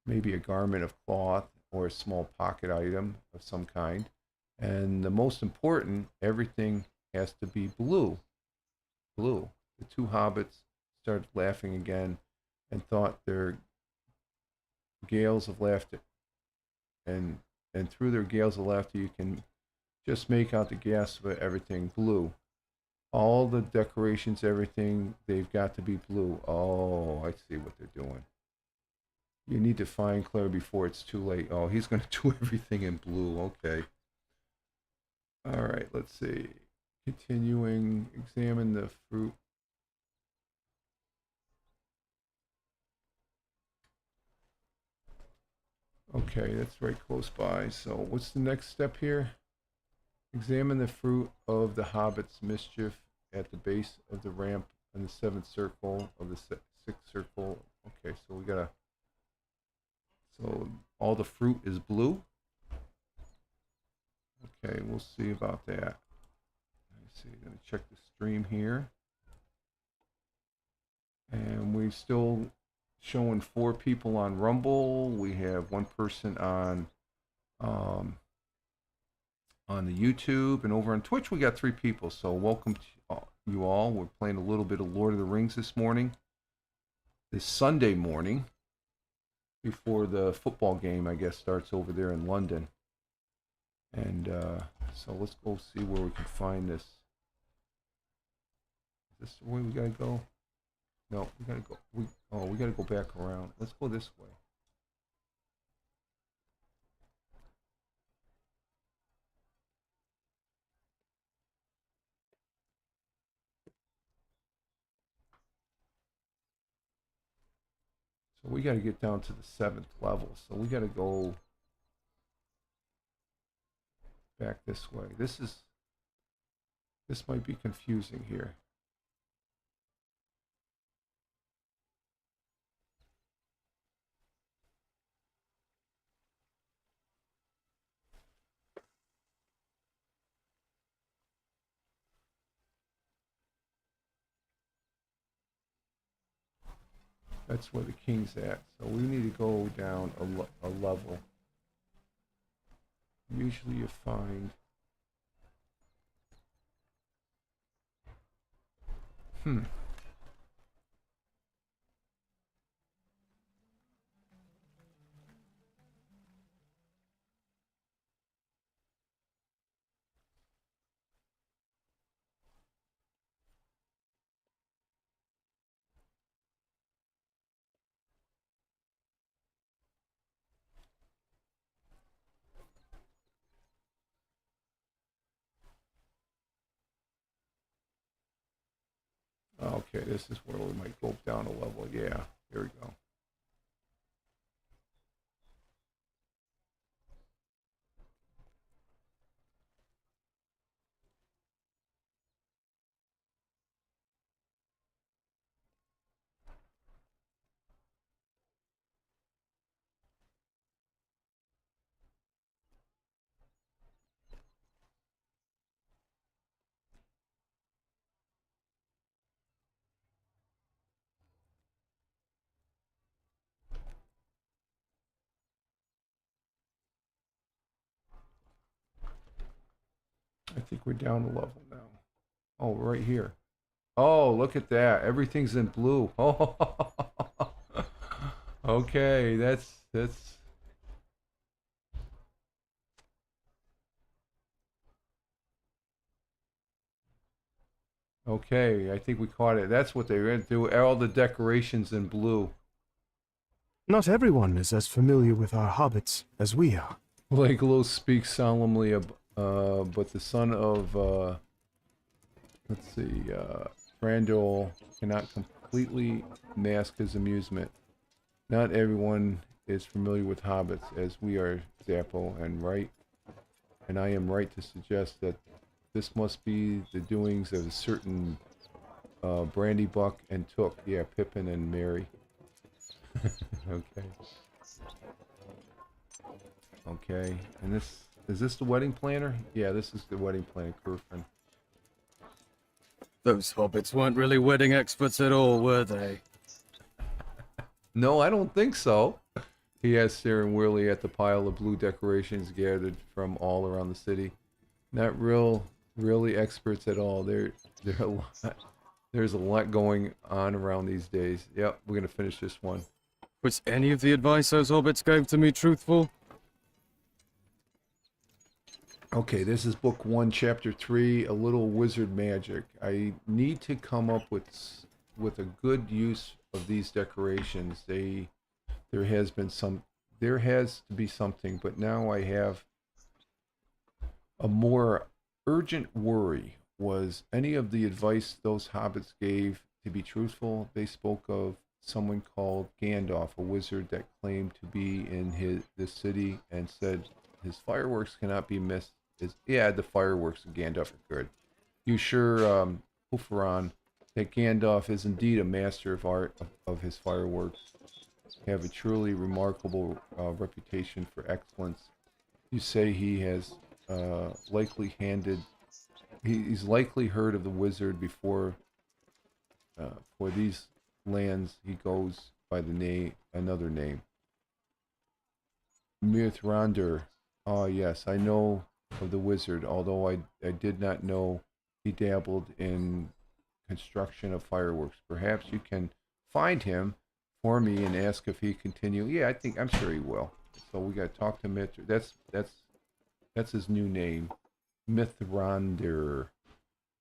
A: maybe a garment of cloth or a small pocket item of some kind. And the most important, everything has to be blue. Blue. The 2 hobbits started laughing again and thought their gales of laughter, and through their gales of laughter you can just make out the gasp of everything blue. All the decorations, everything, they've got to be blue. Oh, I see what they're doing. You need to find Claire before it's too late. Oh, he's going to do everything in blue. Okay. All right, let's see. Continuing, examine the fruit. Okay, that's right close by. So what's the next step here? Examine the fruit of the hobbit's mischief at the base of the ramp in the 7th circle of the 6th circle. Okay, so we gotta... So all the fruit is blue? Okay, we'll see about that. Let me see, I'm gonna check the stream here. And we're still showing 4 people on Rumble. We have 1 person on the YouTube, and over on Twitch we got 3 people. So welcome to you all. We're playing a little bit of Lord of the Rings this morning, this Sunday morning, before the football game, I guess, starts over there in London. And so let's go see where we can find this. Is this the way we gotta go? No, we gotta go. We gotta go back around. Let's go this way. So we gotta get down to the 7th level. So we gotta go back this way. This might be confusing here. That's where the king's at. So we need to go down a level. Usually you find. Okay, this is where we might go down a level. Yeah, here we go. I think we're down a level now. Oh, right here. Oh, look at that. Everything's in blue. Oh, okay. That's. Okay, I think we caught it. That's what they were going to do. All the decorations in blue.
F: Not everyone is as familiar with our hobbits as we are.
A: Leglo speaks solemnly, but the son of, let's see, Brandol cannot completely mask his amusement. Not everyone is familiar with hobbits, as we are, Zappo, and I am right to suggest that this must be the doings of a certain Brandybuck and Took. Yeah, Pippin and Merry. Okay. Okay, and is this the wedding planner? Yeah, this is the wedding planner, Kurfin.
D: Those hobbits weren't really wedding experts at all, were they?
A: No, I don't think so. He has staring wearily at the pile of blue decorations gathered from all around the city. Not really experts at all. They're a lot. There's a lot going on around these days. Yep, we're gonna finish this one.
D: Was any of the advice those hobbits gave to me truthful?
A: Okay, this is book 1, chapter 3, A Little Wizard Magic. I need to come up with a good use of these decorations. There has to be something, but now I have a more urgent worry. Was any of the advice those hobbits gave to be truthful? They spoke of someone called Gandalf, a wizard that claimed to be in this city, and said his fireworks cannot be missed. The fireworks of Gandalf are good. You sure, Hufaron, that Gandalf is indeed a master of art of his fireworks, have a truly remarkable reputation for excellence. You say he has he's likely heard of the wizard before. For these lands, he goes by another name. Mirthrander. Ah, yes, I know of the wizard, although I did not know he dabbled in construction of fireworks. Perhaps you can find him for me and ask if he continue. Yeah, I'm sure he will. So we got to talk to Mith. That's his new name, Mithrander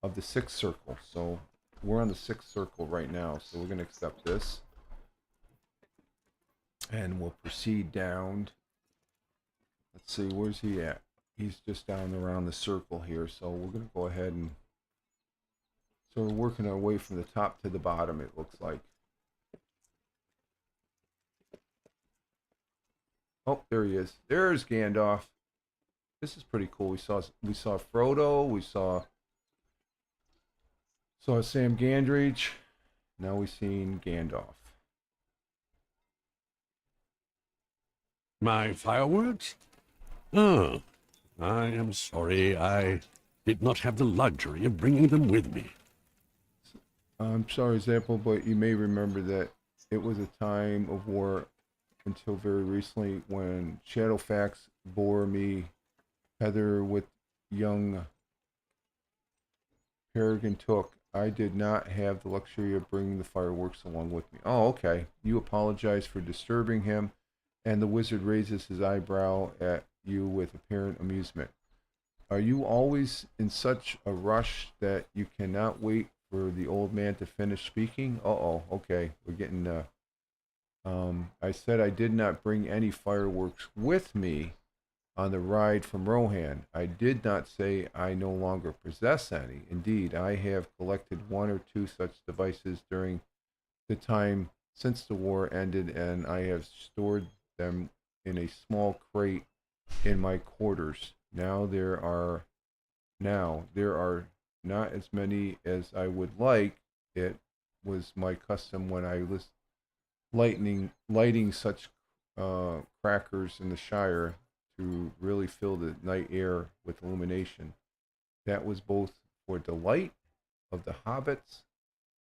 A: of the Sixth Circle. So we're on the Sixth Circle right now. So we're gonna accept this, and we'll proceed down. Let's see, where's he at? He's just down around the circle here. So we're gonna go ahead and. So we're working our way from the top to the bottom. It looks like. Oh, there he is. There's Gandalf. This is pretty cool. We saw Frodo. We saw Sam Gandridge. Now we've seen Gandalf.
H: My fireworks? Oh, I am sorry. I did not have the luxury of bringing them with me.
A: I'm sorry, Zappo, but you may remember that it was a time of war until very recently when Shadowfax bore me Heather with young Peregrine took. I did not have the luxury of bringing the fireworks along with me. Oh, okay. You apologize for disturbing him, and the wizard raises his eyebrow at you with apparent amusement. Are you always in such a rush that you cannot wait for the old man to finish speaking? Uh-oh, okay. We're getting, I said I did not bring any fireworks with me on the ride from Rohan. I did not say I no longer possess any. Indeed, I have collected one or two such devices during the time since the war ended, and I have stored them in a small crate in my quarters. Now there are not as many as I would like. It was my custom when I was lighting such crackers in the Shire to really fill the night air with illumination. That was both for delight of the hobbits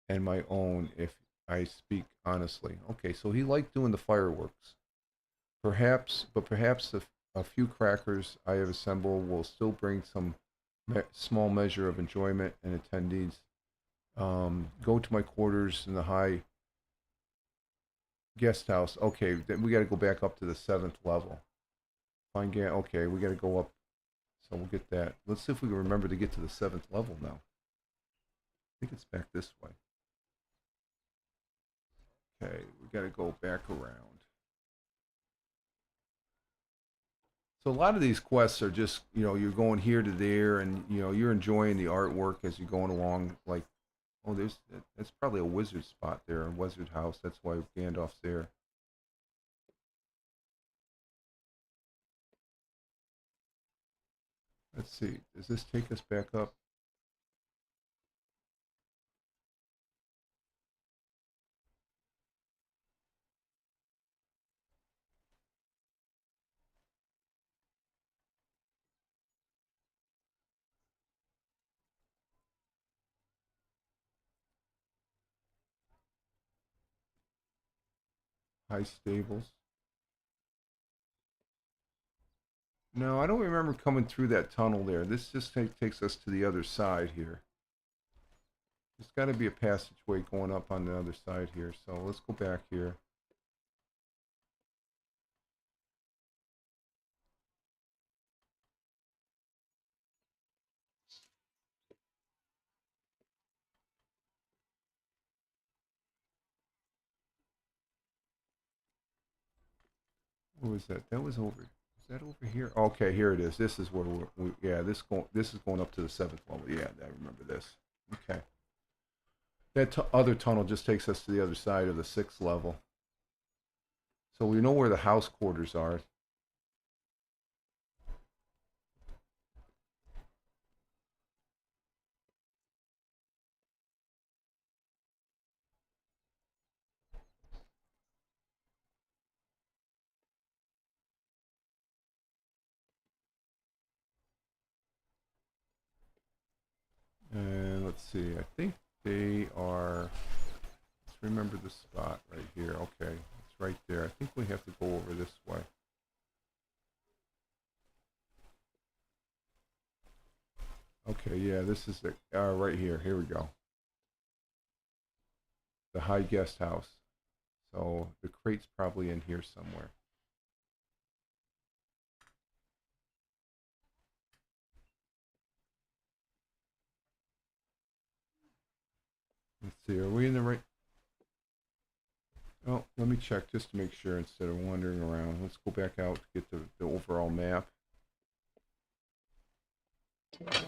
A: and my own, if I speak honestly. Okay, so he liked doing the fireworks. Perhaps a few crackers I have assembled will still bring some small measure of enjoyment and attendees. Go to my quarters in the high guest house. Okay, then we got to go back up to the 7th level. Okay, we got to go up. So we'll get that. Let's see if we can remember to get to the 7th level now. I think it's back this way. Okay, we got to go back around. So a lot of these quests are just, you're going here to there, and, you're enjoying the artwork as you're going along. Like, oh, that's probably a wizard spot there, a wizard house. That's why Gandalf's there. Let's see. Does this take us back up? High stables. No, I don't remember coming through that tunnel there. This just takes us to the other side here. There's got to be a passageway going up on the other side here. So let's go back here. What was that? That was over. Is that over here? Okay, here it is. This is where this is going up to the 7th level. Yeah, I remember this. Okay. That other tunnel just takes us to the other side of the 6th level. So we know where the house quarters are. And let's see, I think they are, let's remember the spot right here. Okay, it's right there. I think we have to go over this way. Okay, yeah, this is it. Right here. Here we go. The high guest house. So the crate's probably in here somewhere. Let's see, are we in the right? Oh, let me check just to make sure instead of wandering around. Let's go back out to get the overall map. Let's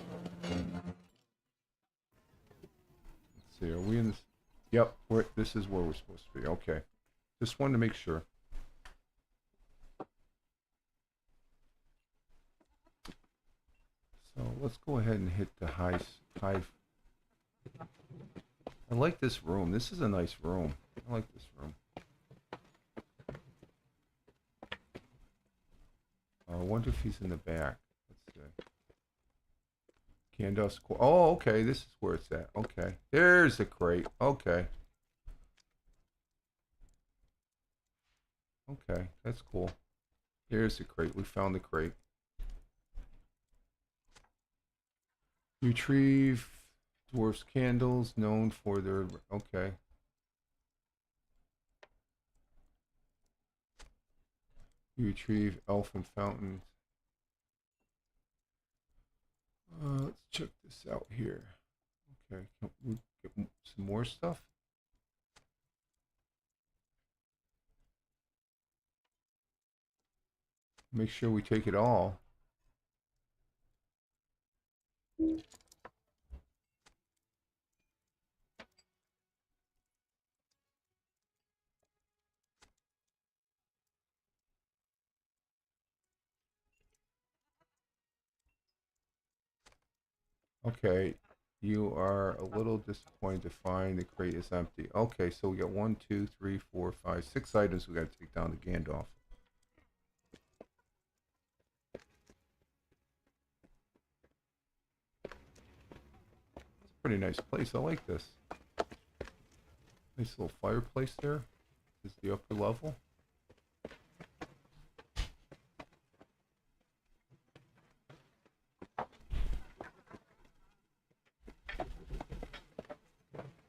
A: see, are we in this? Yep, this is where we're supposed to be. Okay. Just wanted to make sure. So let's go ahead and hit the high. I like this room. This is a nice room. I like this room. I wonder if he's in the back. Let's see. Gandalf's. Oh, okay. This is where it's at. Okay. There's the crate. Okay. Okay. That's cool. There's the crate. We found the crate. Retrieve dwarf's candles, known for their... Okay. Retrieve elfin fountains. Let's check this out here. Okay, can we get some more stuff? Make sure we take it all. Okay, you are a little disappointed to find the crate is empty. Okay, so we got 1, 2, 3, 4, 5, 6 items we got to take down to Gandalf. It's a pretty nice place. I like this. Nice little fireplace there. This is the upper level.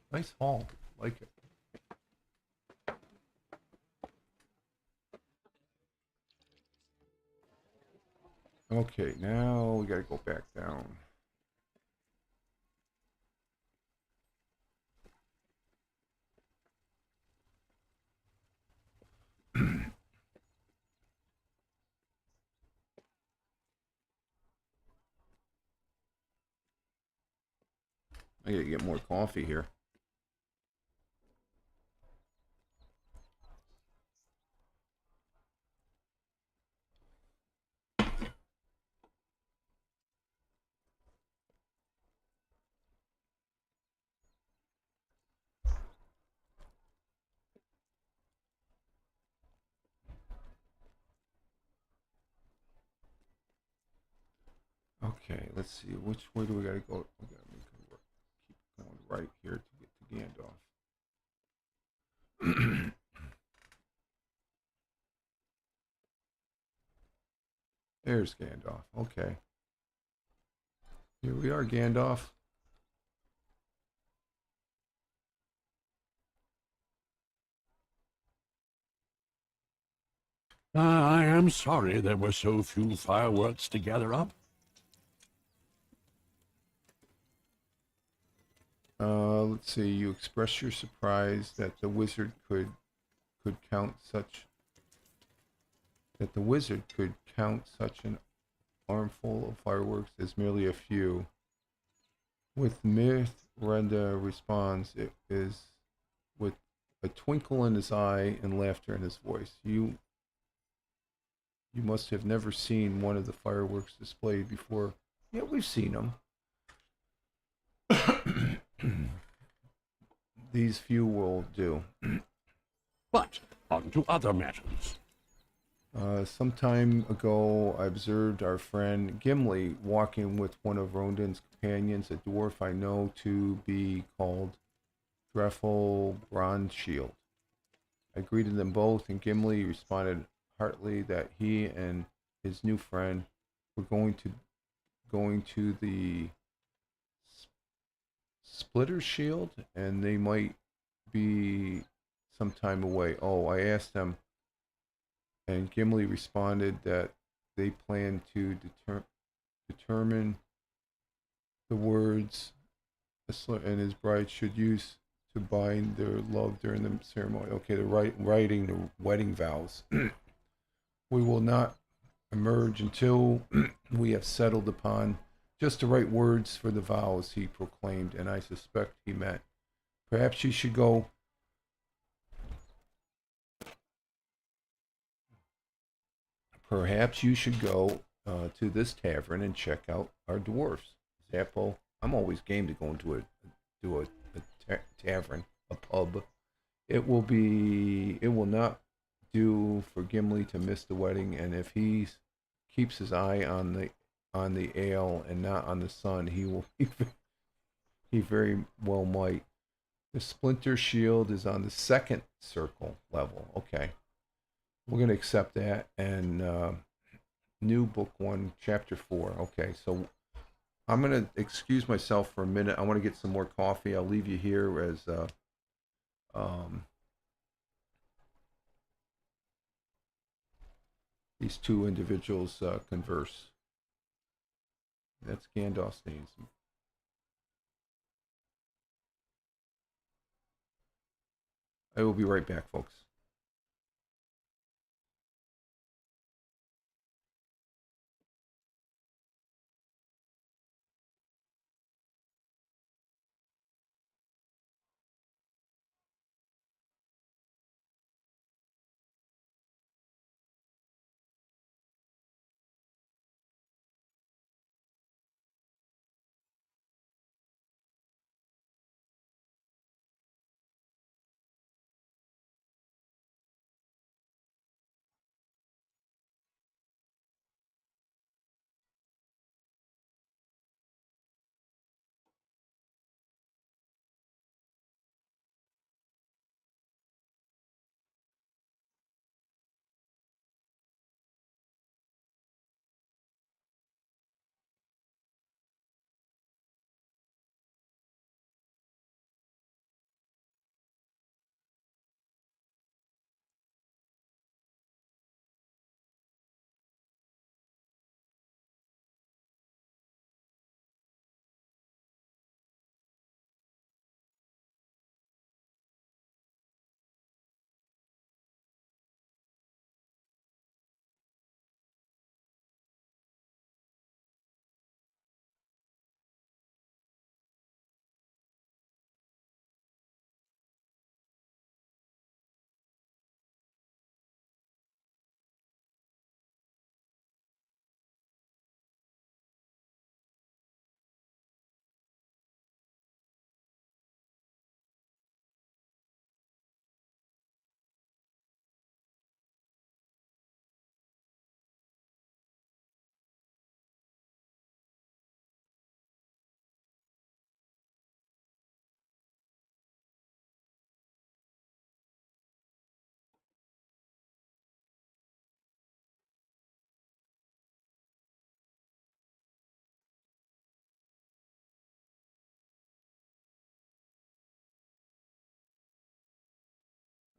A: Nice hall. Like it. Okay, now we gotta go back down. I gotta get more coffee here. Okay, let's see. Which way do we gotta go? We gotta make it work. Keep going right here to get to Gandalf. There's Gandalf. Okay. Here we are, Gandalf.
H: I am sorry there were so few fireworks to gather up.
A: Let's see. You express your surprise that the wizard could count such an armful of fireworks as merely a few. With mirth, Renda responds, it is with a twinkle in his eye and laughter in his voice. You must have never seen one of the fireworks displayed before. Yeah, we've seen them. These few will do.
H: But on to other matters.
A: Some time ago, I observed our friend Gimli walking with one of Rondon's companions, a dwarf I know to be called Dreffel Brondshield. I greeted them both, and Gimli responded heartily that he and his new friend were going to the Splitter Shield, and they might be some time away. Oh, I asked them, and Gimli responded that they planned to determine the words and his bride should use to bind their love during the ceremony. Okay, they're writing the wedding vows. We will not emerge until we have settled upon just the right words for the vows, he proclaimed, and I suspect he meant, perhaps you should go to this tavern and check out our dwarfs. Zappo, I'm always game to go into a tavern, a pub. It will not do for Gimli to miss the wedding, and if he keeps his eye on the ale and not on the sun, he very well might. The Splinter Shield is on the second circle level. Okay, we're gonna accept that. And new book 1, chapter 4. Okay, so I'm gonna excuse myself for a minute. I want to get some more coffee. I'll leave you here as these two individuals converse. That's Gandalf's name. I will be right back, folks.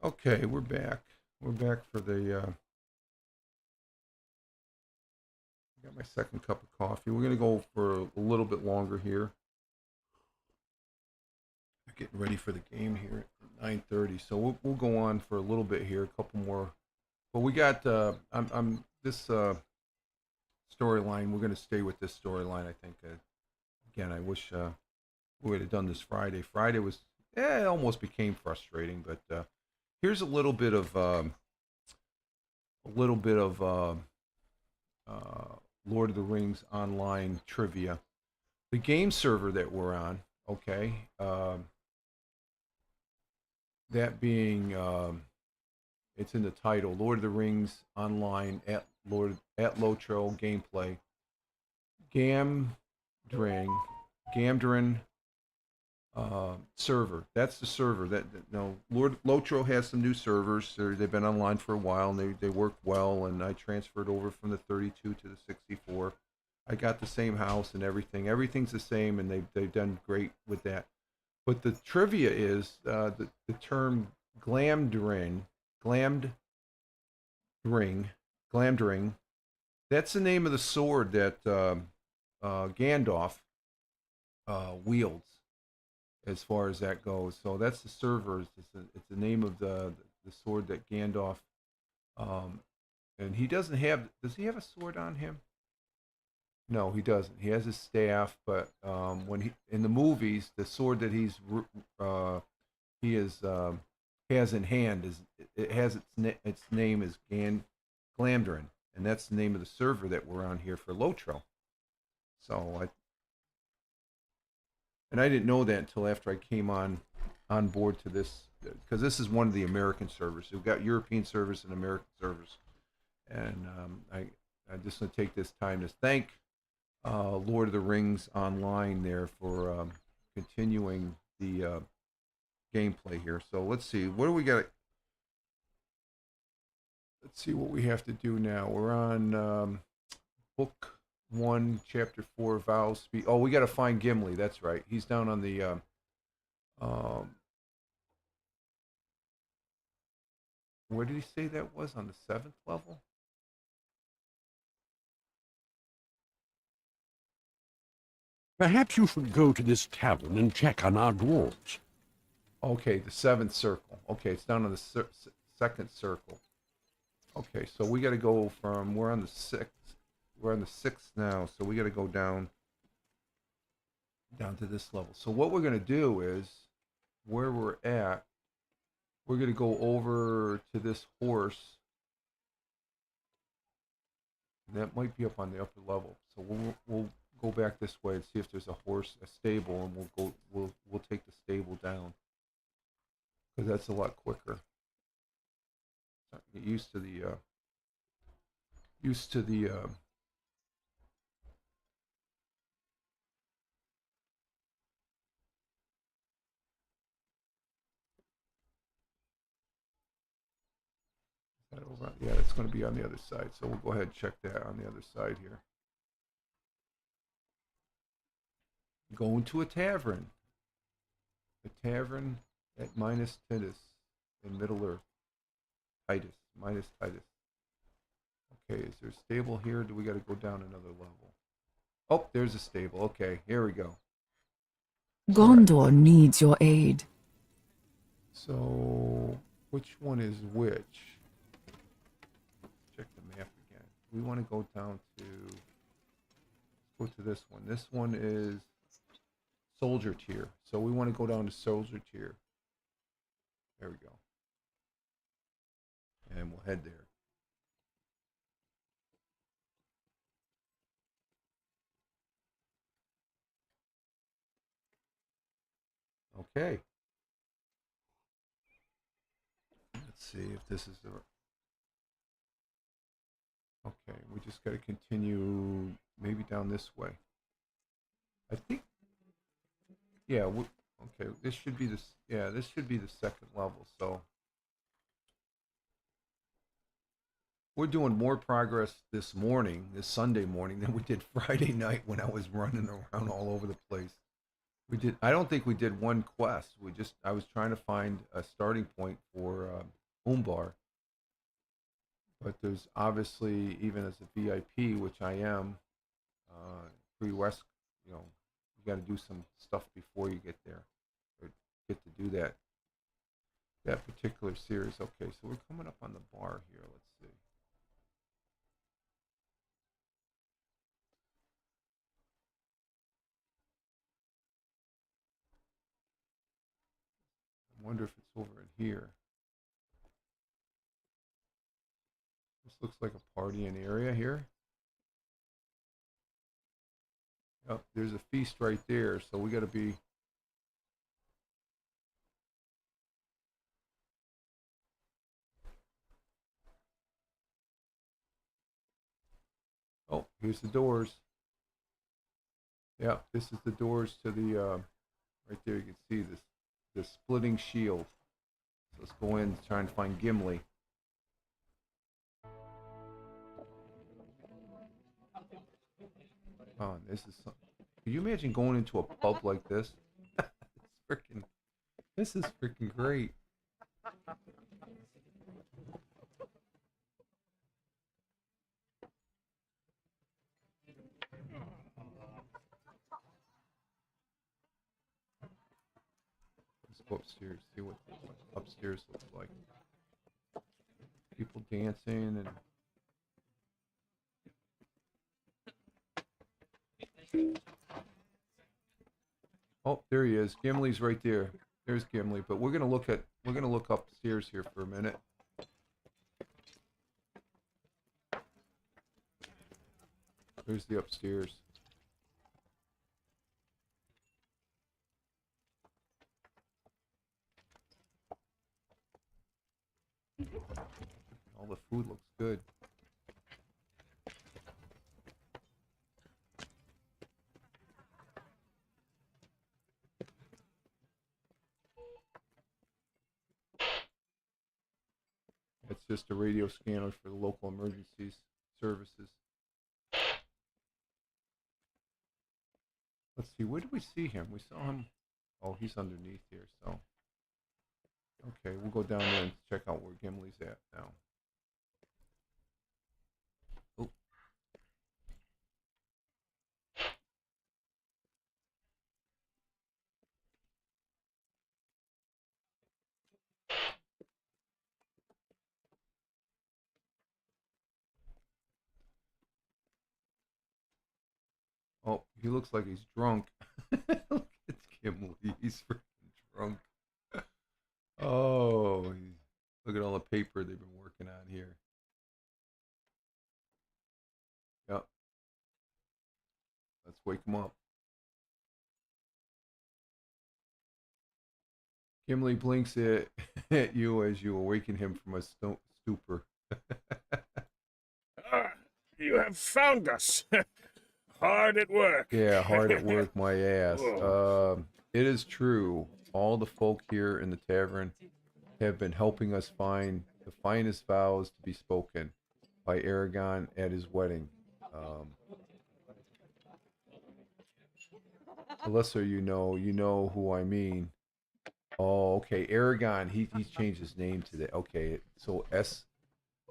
A: Okay, we're back. We're back for the. Got my second cup of coffee. We're gonna go for a little bit longer here. Getting ready for the game here at 9:30, so we'll go on for a little bit here, a couple more. But we got I'm this storyline. We're gonna stay with this storyline. I think. Again, I wish we would have done this Friday. Friday was it almost became frustrating, but here's a little bit of Lord of the Rings online trivia. The game server that we're on, okay, that being it's in the title, Lord of the Rings online at Lotro gameplay. Glamdring server. That's the server. Lotro has some new servers. They've been online for a while and they work well. And I transferred over from the 32 to the 64. I got the same house and everything. Everything's the same, and they've done great with that. But the trivia is the term Glamdring. That's the name of the sword that Gandalf wields, as far as that goes. So that's the server. It's the name of the sword that Gandalf. And he doesn't have. Does he have a sword on him? No, he doesn't. He has his staff, but when he in the movies, the sword that he has in hand its name is Glamdring, and that's the name of the server that we're on here for Lotro. So I didn't know that until after I came on board to this, because this is one of the American servers. We've got European servers and American servers, and I just want to take this time to thank Lord of the Rings online there for continuing the gameplay here. So let's see, what do we got? Let's see what we have to do now. We're on book 1, Chapter 4, Vows Speak. Oh, we got to find Gimli. That's right. He's down on the where did he say that was? On the 7th level?
H: Perhaps you should go to this tavern and check on our dwarves.
A: Okay, the 7th circle. Okay, it's down on the 2nd circle. Okay, so we got to go from, we're on the 6th. We're on the 6th now, so we got to go down to this level. So what we're going to do is, where we're at, we're going to go over to this horse. That might be up on the upper level. So we'll go back this way and see if there's a horse, a stable, and we'll take the stable down, because that's a lot quicker. Get used to the that over. Yeah, it's going to be on the other side. So we'll go ahead and check that on the other side here. Going to a tavern. A tavern at minus Titus in Middle Earth. Titus, minus Titus. Okay, is there a stable here? Do we got to go down another level? Oh, there's a stable. Okay, here we go.
I: Gondor needs your aid.
A: So, which one is which? Check the map again. We want to go down to, let's go to this one. This one is soldier tier. So we want to go down to soldier tier. There we go. And we'll head there. Okay. Let's see if this is the... Okay, we just got to continue maybe down this way. I think... Yeah, okay, this should be this... Yeah, this should be the 2nd level, so... We're doing more progress this morning, this Sunday morning, than we did Friday night when I was running around all over the place. I don't think we did one quest. I was trying to find a starting point for Umbar. But there's obviously, even as a VIP, which I am, pre-West, you got to do some stuff before you get there, or get to do that particular series. Okay, so we're coming up on the bar here. Let's see. I wonder if it's over in here. This looks like a partying area here. Oh, there's a feast right there, so we got to be... Oh, here's the doors. Yeah, this is the doors to the, right there you can see the splitting shield. So let's go in and try and find Gimli. Oh, this is something. Can you imagine going into a pub like this? This is freaking great. Let's go upstairs, see what upstairs looks like. People dancing and... Oh, there he is. Gimli's right there. There's Gimli. But we're gonna look upstairs here for a minute. There's the upstairs. All the food looks good. It's just a radio scanner for the local emergencies services. Let's see, where did we see him? We saw him. Oh, he's underneath here, so. Okay, we'll go down there and check out where Gimli's at now. Oh. Oh, he looks like he's drunk. Look at Gimli, he's freaking drunk. Oh, look at all the paper they've been working on here. Yep. Let's wake him up. Gimli blinks at you as you awaken him from a stupor.
J: You have found us. Hard at work.
A: Yeah, hard at work, my ass. It is true. All the folk here in the tavern have been helping us find the finest vows to be spoken by Aragon at his wedding. Alyssa, you know who I mean. Oh, okay. Aragon, he's changed his name to the. Okay, so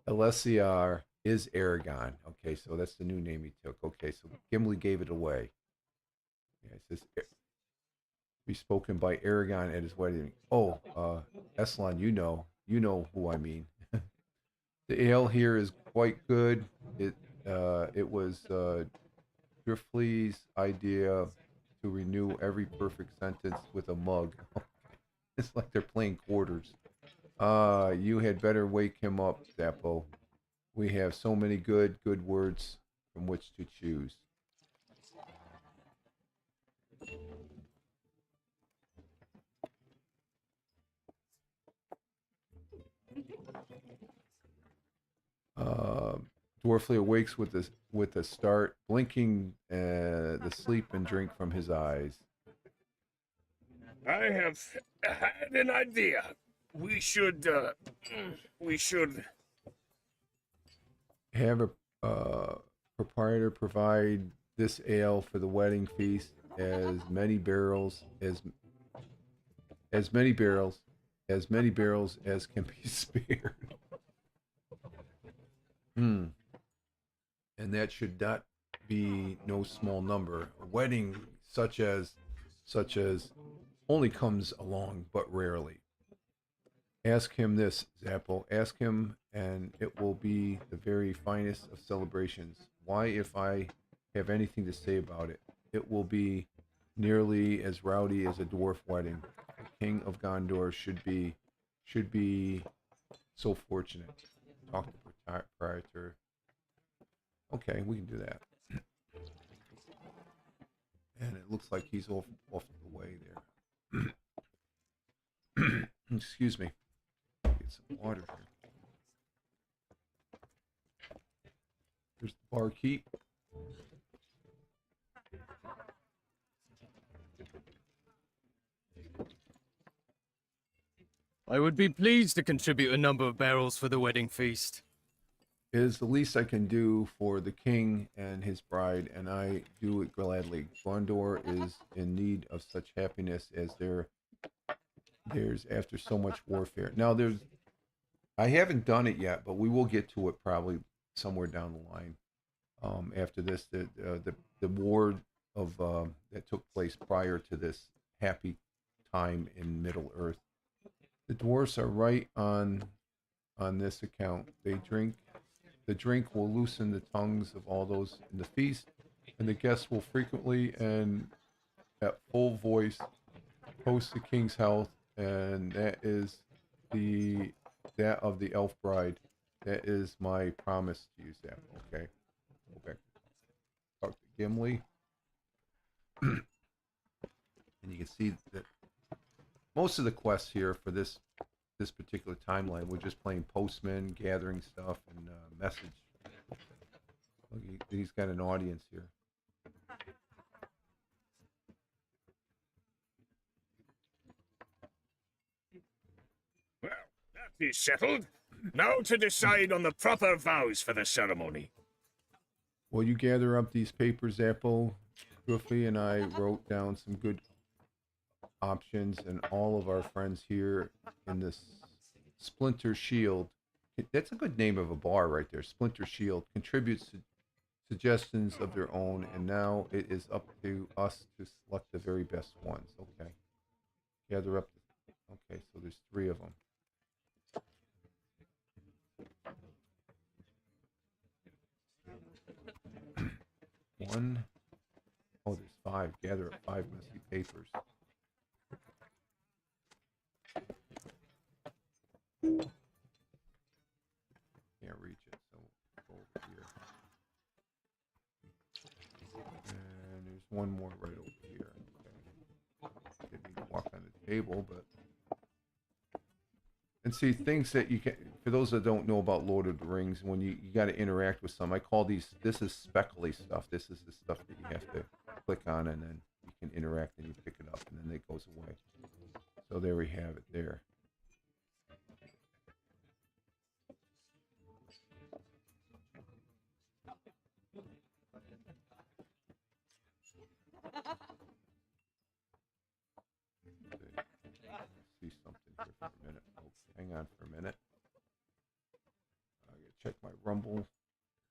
A: Alessiar is Aragon. Okay, so that's the new name he took. Okay, so Gimli gave it away. Yeah, it says be spoken by Aragon at his wedding. Oh, Eslan, you know who I mean. The ale here is quite good. It was Driftle's idea to renew every perfect sentence with a mug. It's like they're playing quarters. You had better wake him up, Zappo. We have so many good words from which to choose. Dwarfly awakes with a start, blinking the sleep and drink from his eyes.
J: I have had an idea. We should
A: Have a proprietor provide this ale for the wedding feast, as many barrels as can be spared. And that should not be no small number. A wedding such as only comes along but rarely. Ask him this, Zappo. Ask him, and it will be the very finest of celebrations. Why, if I have anything to say about it, it will be nearly as rowdy as a dwarf wedding. The King of Gondor should be so fortunate. Talk to the proprietor. Okay, we can do that. And it looks like he's off the way there. Excuse me. Get some water here. There's the barkeep.
D: I would be pleased to contribute a number of barrels for the wedding feast.
A: It is the least I can do for the king and his bride, and I do it gladly. Gondor is in need of such happiness as there's after so much warfare. Now I haven't done it yet, but we will get to it probably somewhere down the line. After this, the war of that took place prior to this happy time in Middle Earth. The dwarfs are right on this account. The drink will loosen the tongues of all those in the feast, and the guests will frequently and at full voice toast the king's health, and that is that of the elf bride. That is my promise to you, Sam. Okay. Go back. Talk to Gimli. And you can see that most of the quests here for this particular timeline, we're just playing postman, gathering stuff, and message. Look, he's got an audience here.
J: Well, that is settled. Now to decide on the proper vows for the ceremony.
A: Will you gather up these papers, Apple? Goofy and I wrote down some good options, and all of our friends here in this Splinter Shield, that's a good name of a bar right there, Splinter Shield, contributes suggestions of their own, and now it is up to us to select the very best ones. Okay. Gather up. Okay, so there's 3 of them. One. Oh, there's 5. Gather up 5 messy papers. Can't reach it, so go over here. And there's one more right over here. Okay. Didn't need to walk on the table, but. And see, things that you can, for those that don't know about Lord of the Rings, when you got to interact with some, I call these, this is speckly stuff. This is the stuff that you have to click on, and then you can interact, and you pick it up, and then it goes away. So there we have it there. See something here for a minute. Oh, hang on for a minute. I gotta check my Rumble.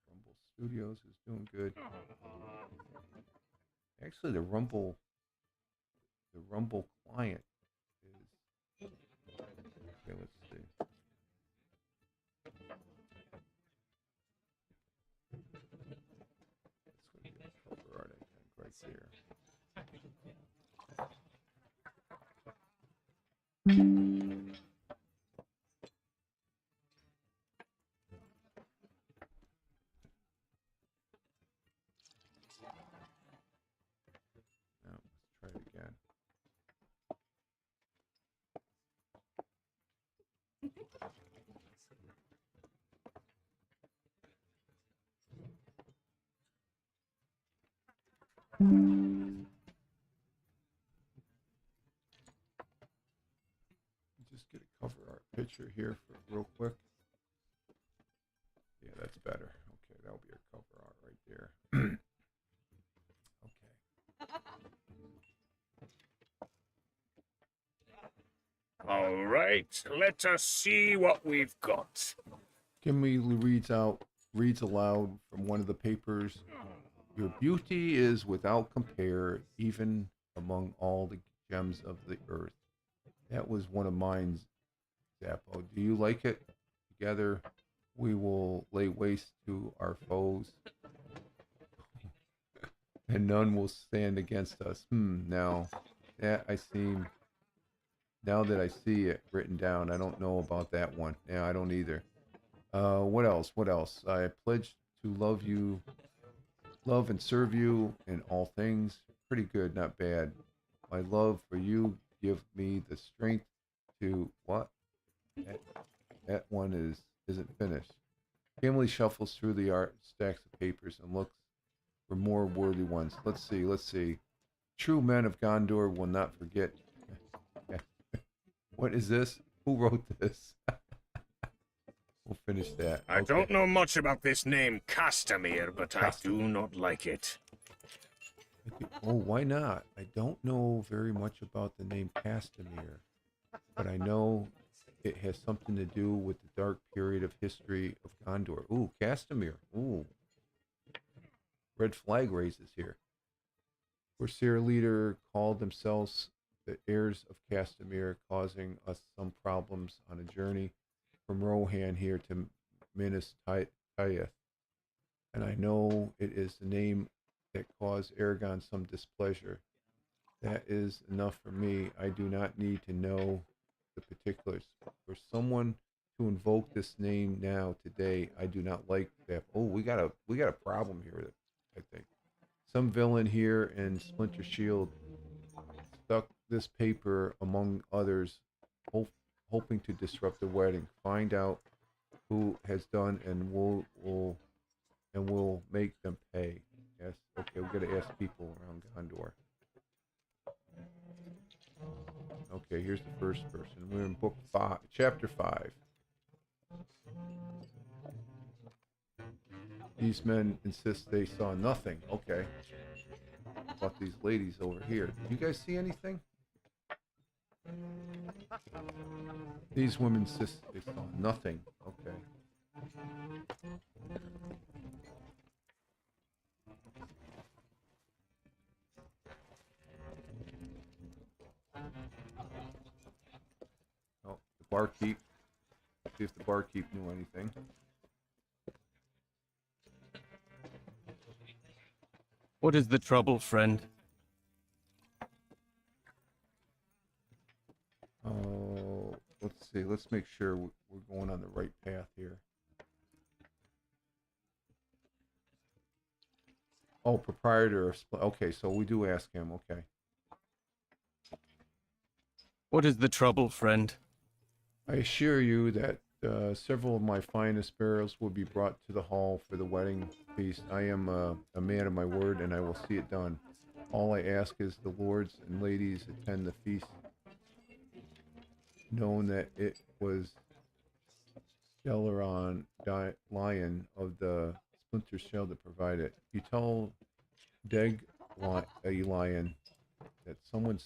A: Rumble Studios is doing good. Actually, the Rumble client is. Okay, let's see. That's gonna be a cover art, I think, right there. Now, let's try it again. Just get a cover art picture here for real quick. Yeah, that's better. Okay, that'll be a cover art right there. Okay.
J: All right, let us see what we've got.
A: Kimmy reads aloud from one of the papers. Your beauty is without compare, even among all the gems of the earth. That was one of mine, Zappo. Do you like it? Together we will lay waste to our foes, and none will stand against us. Now that now that I see it written down, I don't know about that one. Yeah, I don't either. What else? What else? I pledge to love and serve you in all things. Pretty good, not bad. My love for you give me the strength to what? That one isn't finished. Emily shuffles through the art stacks of papers and looks for more worthy ones. Let's see. True men of Gondor will not forget. What is this? Who wrote this? We'll finish that.
J: I don't know much about this name, Castamere, but I do not like it.
A: Oh, why not? I don't know very much about the name Castamere, but I know it has something to do with the dark period of history of Gondor. Ooh, Castamere. Ooh. Red flag raises here. Corsair leader called themselves the heirs of Castamere, causing us some problems on a journey from Rohan here to Minas Tirith. And I know it is the name that caused Aragon some displeasure. That is enough for me. I do not need to know the particulars. For someone to invoke this name now today, I do not like that. Oh, we got a problem here, I think. Some villain here in Splinter Shield stuck this paper among others, hoping to disrupt the wedding. Find out who has done, and we'll make them pay. Yes. Okay, we got to ask people around Gondor. Okay, here's the first person. We're in book 5, chapter 5. These men insist they saw nothing. Okay. about these ladies over here. Did you guys see anything? These women they saw nothing. Okay. Oh, the barkeep. See if the barkeep knew anything.
D: What is the trouble, friend?
A: Oh, let's see. Let's make sure we're going on the right path here. Oh, proprietor of... Okay, so we do ask him. Okay.
D: What is the trouble, friend?
A: I assure you that several of my finest barrels will be brought to the hall for the wedding feast. I am a man of my word, and I will see it done. All I ask is the lords and ladies attend the feast, knowing that it was Delaron Lion of the Splinter Shell that provided it. You tell Deg Lion that someone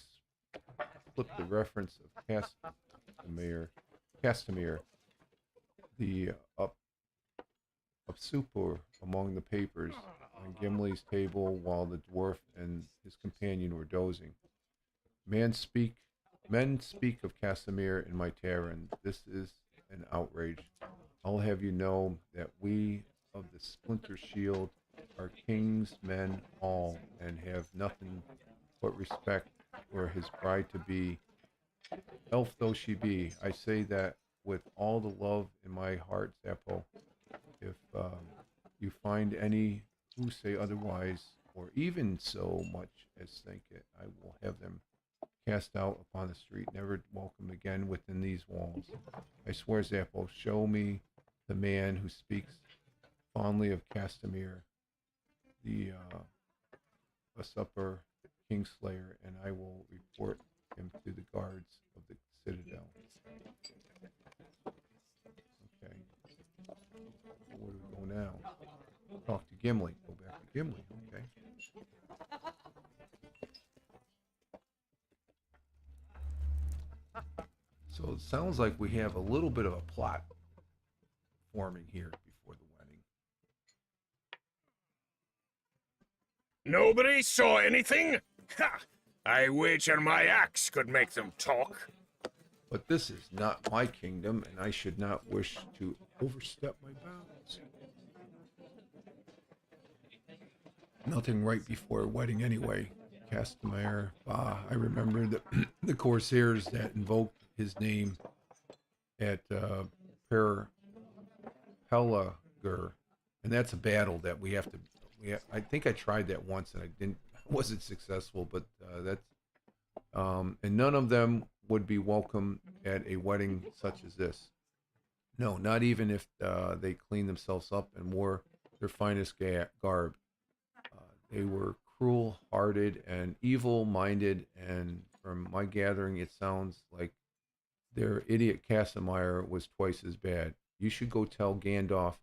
A: slipped the reference of Castamere, the upsuper among the papers on Gimli's table while the dwarf and his companion were dozing. Men speak of Casimir in my tavern. This is an outrage. I'll have you know that we of the Splinter Shield are king's men all, and have nothing but respect for his bride to be, elf though she be. I say that with all the love in my heart, Zappo. If you find any who say otherwise, or even so much as think it, I will have them cast out upon the street, never welcome again within these walls. I swear, Zappo, show me the man who speaks fondly of Castamere, the usurper, Kingslayer, and I will report him to the guards of the citadel. Okay. Where do we go now? Talk to Gimli. Go back to Gimli. Okay. So it sounds like we have a little bit of a plot forming here before the wedding.
J: Nobody saw anything? Ha! I wager my axe could make them talk.
A: But this is not my kingdom, and I should not wish to overstep my bounds. Nothing right before a wedding anyway. Castamere, I remember the corsairs that invoked his name at Pelager, and that's a battle that we have to. I think I tried that once and I wasn't successful, but that's and none of them would be welcome at a wedding such as this. No, not even if they cleaned themselves up and wore their finest garb. They were cruel-hearted and evil-minded, and from my gathering, it sounds like their idiot Casimir was twice as bad. You should go tell Gandalf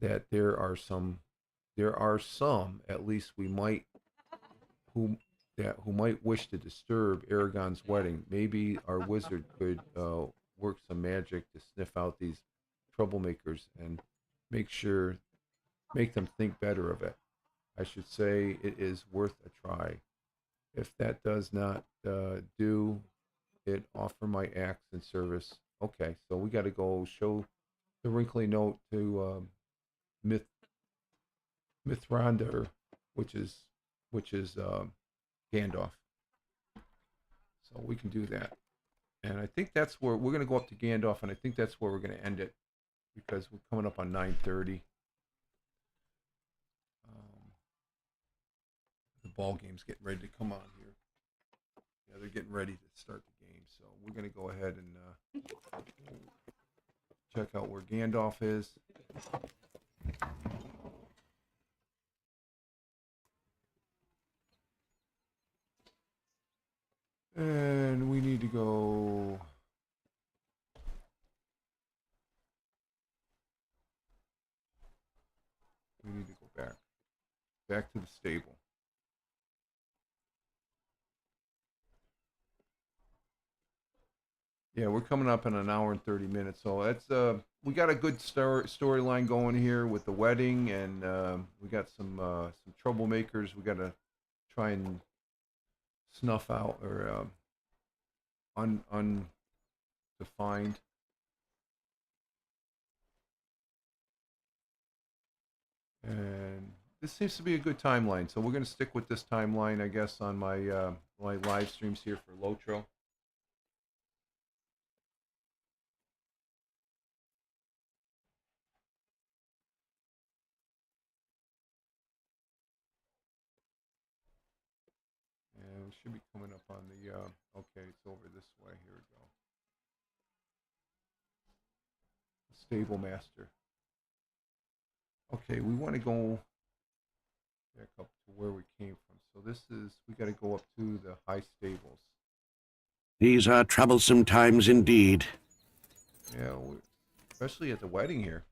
A: that there are some, at least who might wish to disturb Aragorn's wedding. Maybe our wizard could work some magic to sniff out these troublemakers and make them think better of it. I should say it is worth a try. If that does not do it, offer my axe in service. Okay, so we got to go show the wrinkly note to Mithrandir, which is Gandalf. So we can do that. And I think that's where we're going to go up to Gandalf, and I think that's where we're going to end it because we're coming up on 9:30. The ball game's getting ready to come on here. Yeah, they're getting ready to start the game. So we're going to go ahead and check out where Gandalf is. And we need to go. We need to go back to the stable. Yeah, we're coming up in an hour and 30 minutes, so that's we got a good storyline going here with the wedding, and we got some troublemakers we got to try and snuff out or undefined. And this seems to be a good timeline, so we're going to stick with this timeline, I guess, on my my live streams here for Lotro. And we should be coming up on the okay, it's over this way. Here we go. Stable master. Okay, we want to go back up to where we came from. So this is, we got to go up to the high stables.
H: These are troublesome times indeed.
A: Yeah, especially at the wedding here.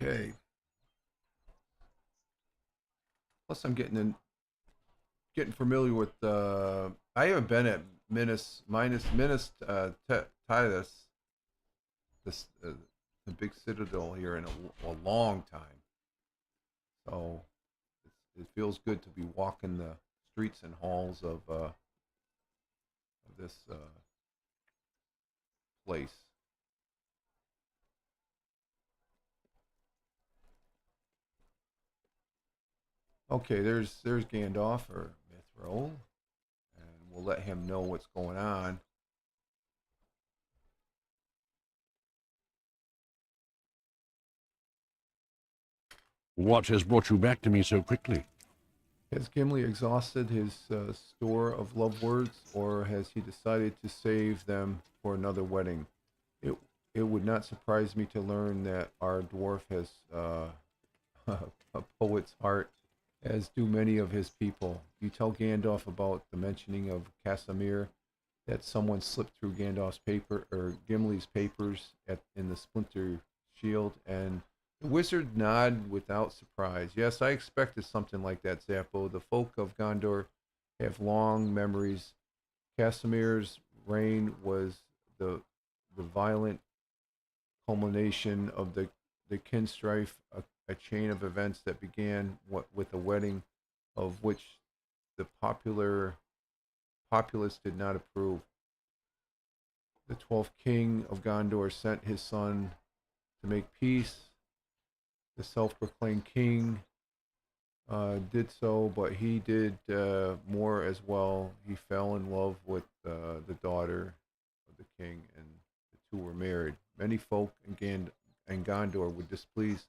A: Okay. Plus, I'm getting familiar with. I haven't been at Minas Titus, this the big citadel here in a long time. So it feels good to be walking the streets and halls of this place. Okay, there's Gandalf or Mithril, and we'll let him know what's going on.
H: What has brought you back to me so quickly?
A: Has Gimli exhausted his store of love words, or has he decided to save them for another wedding? It would not surprise me to learn that our dwarf has a poet's heart, as do many of his people. You tell Gandalf about the mentioning of Casimir, that someone slipped through Gandalf's paper or Gimli's papers in the splinter shield, and the wizard nodded without surprise. Yes, I expected something like that, Zappo. The folk of Gondor have long memories. Casimir's reign was the violent culmination of the kinstrife, a chain of events that began with a wedding of which the populace did not approve. The 12th king of Gondor sent his son to make peace. The self-proclaimed king did so, but he did more as well. He fell in love with the daughter of the king, and the two were married. Many folk in Gondor were displeased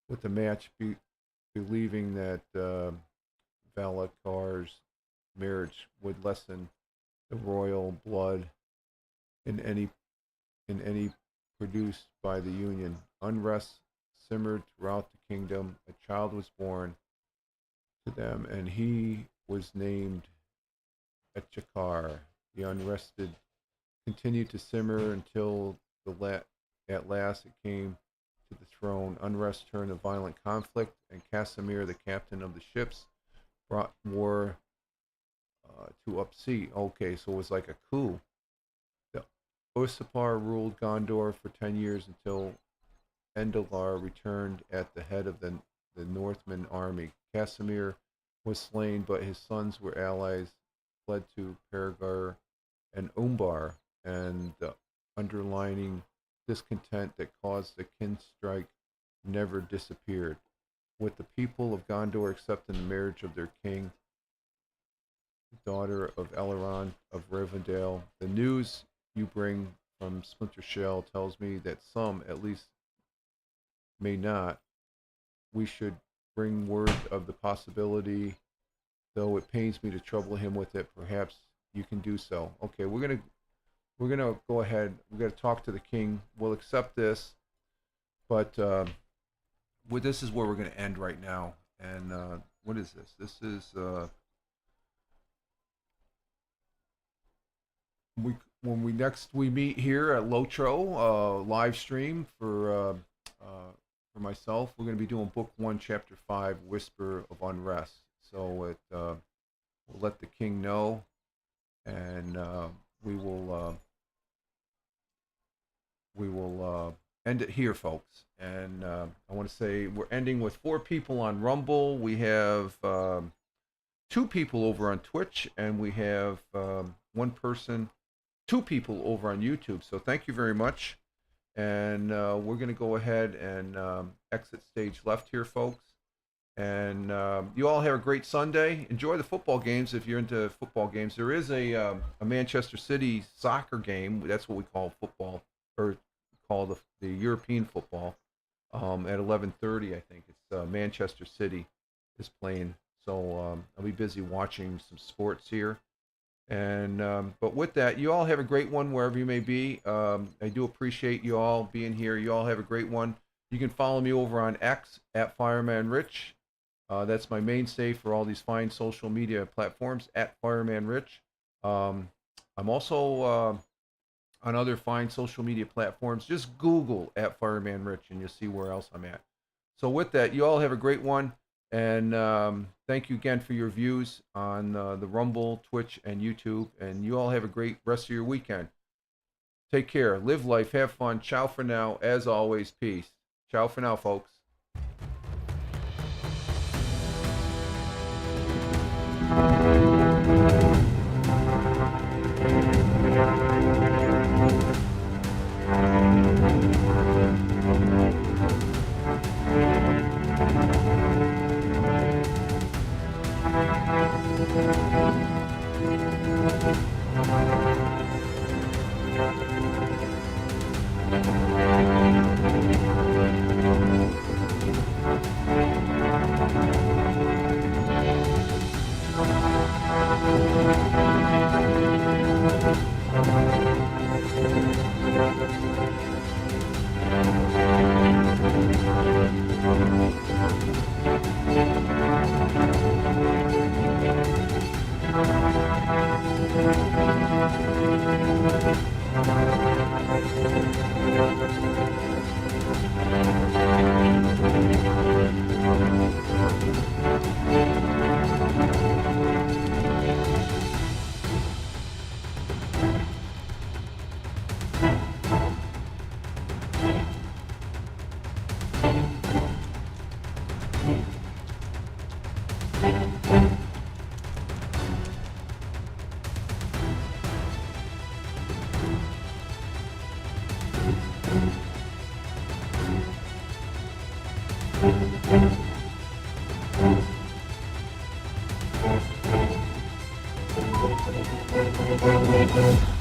A: with the match, believing that Valakar's marriage would lessen the royal blood in any produced by the union. Unrest simmered throughout the kingdom. A child was born to them, and he was named Echakar. The unrest continued to simmer until at last it came to the throne. Unrest turned to violent conflict, and Casimir, the captain of the ships, brought war to Upsea. Okay, so it was like a coup. The Ursapar ruled Gondor for 10 years until Endelar returned at the head of the Northman army. Casimir was slain, but his sons were allies, fled to Peregar and Umbar, and the underlining discontent that caused the kinstrike never disappeared. With the people of Gondor accepting the marriage of their king, the daughter of Elrond of Rivendell, the news you bring from Splinter Shell tells me that some, at least, may not. We should bring word of the possibility, though it pains me to trouble him with it. Perhaps you can do so. Okay, we're gonna go ahead. We're gonna talk to the king. We'll accept this, but this is where we're gonna end right now. And what is this? This is when we next meet here at Lotro live stream for myself, we're going to be doing book 1, chapter 5, Whisper of Unrest. So we'll let the king know, and we will end it here, folks. And I want to say we're ending with 4 people on Rumble. We have 2 people over on Twitch, and we have 2 people over on YouTube. So thank you very much. And we're going to go ahead and exit stage left here, folks. And you all have a great Sunday. Enjoy the football games if you're into football games. There is a Manchester City soccer game. That's what we call football, or call the European football, at 11:30. I think it's Manchester City is playing. So I'll be busy watching some sports here. And but with that, you all have a great one wherever you may be. I do appreciate you all being here. You all have a great one. You can follow me over on X at Fireman Rich. That's my mainstay for all these fine social media platforms, at Fireman Rich. I'm also on other fine social media platforms. Just Google at Fireman Rich and you'll see where else I'm at. So with that, you all have a great one. And thank you again for your views on the Rumble, Twitch, and YouTube. And you all have a great rest of your weekend. Take care. Live life. Have fun. Ciao for now. As always, peace. Ciao for now, folks.
K: Thank you.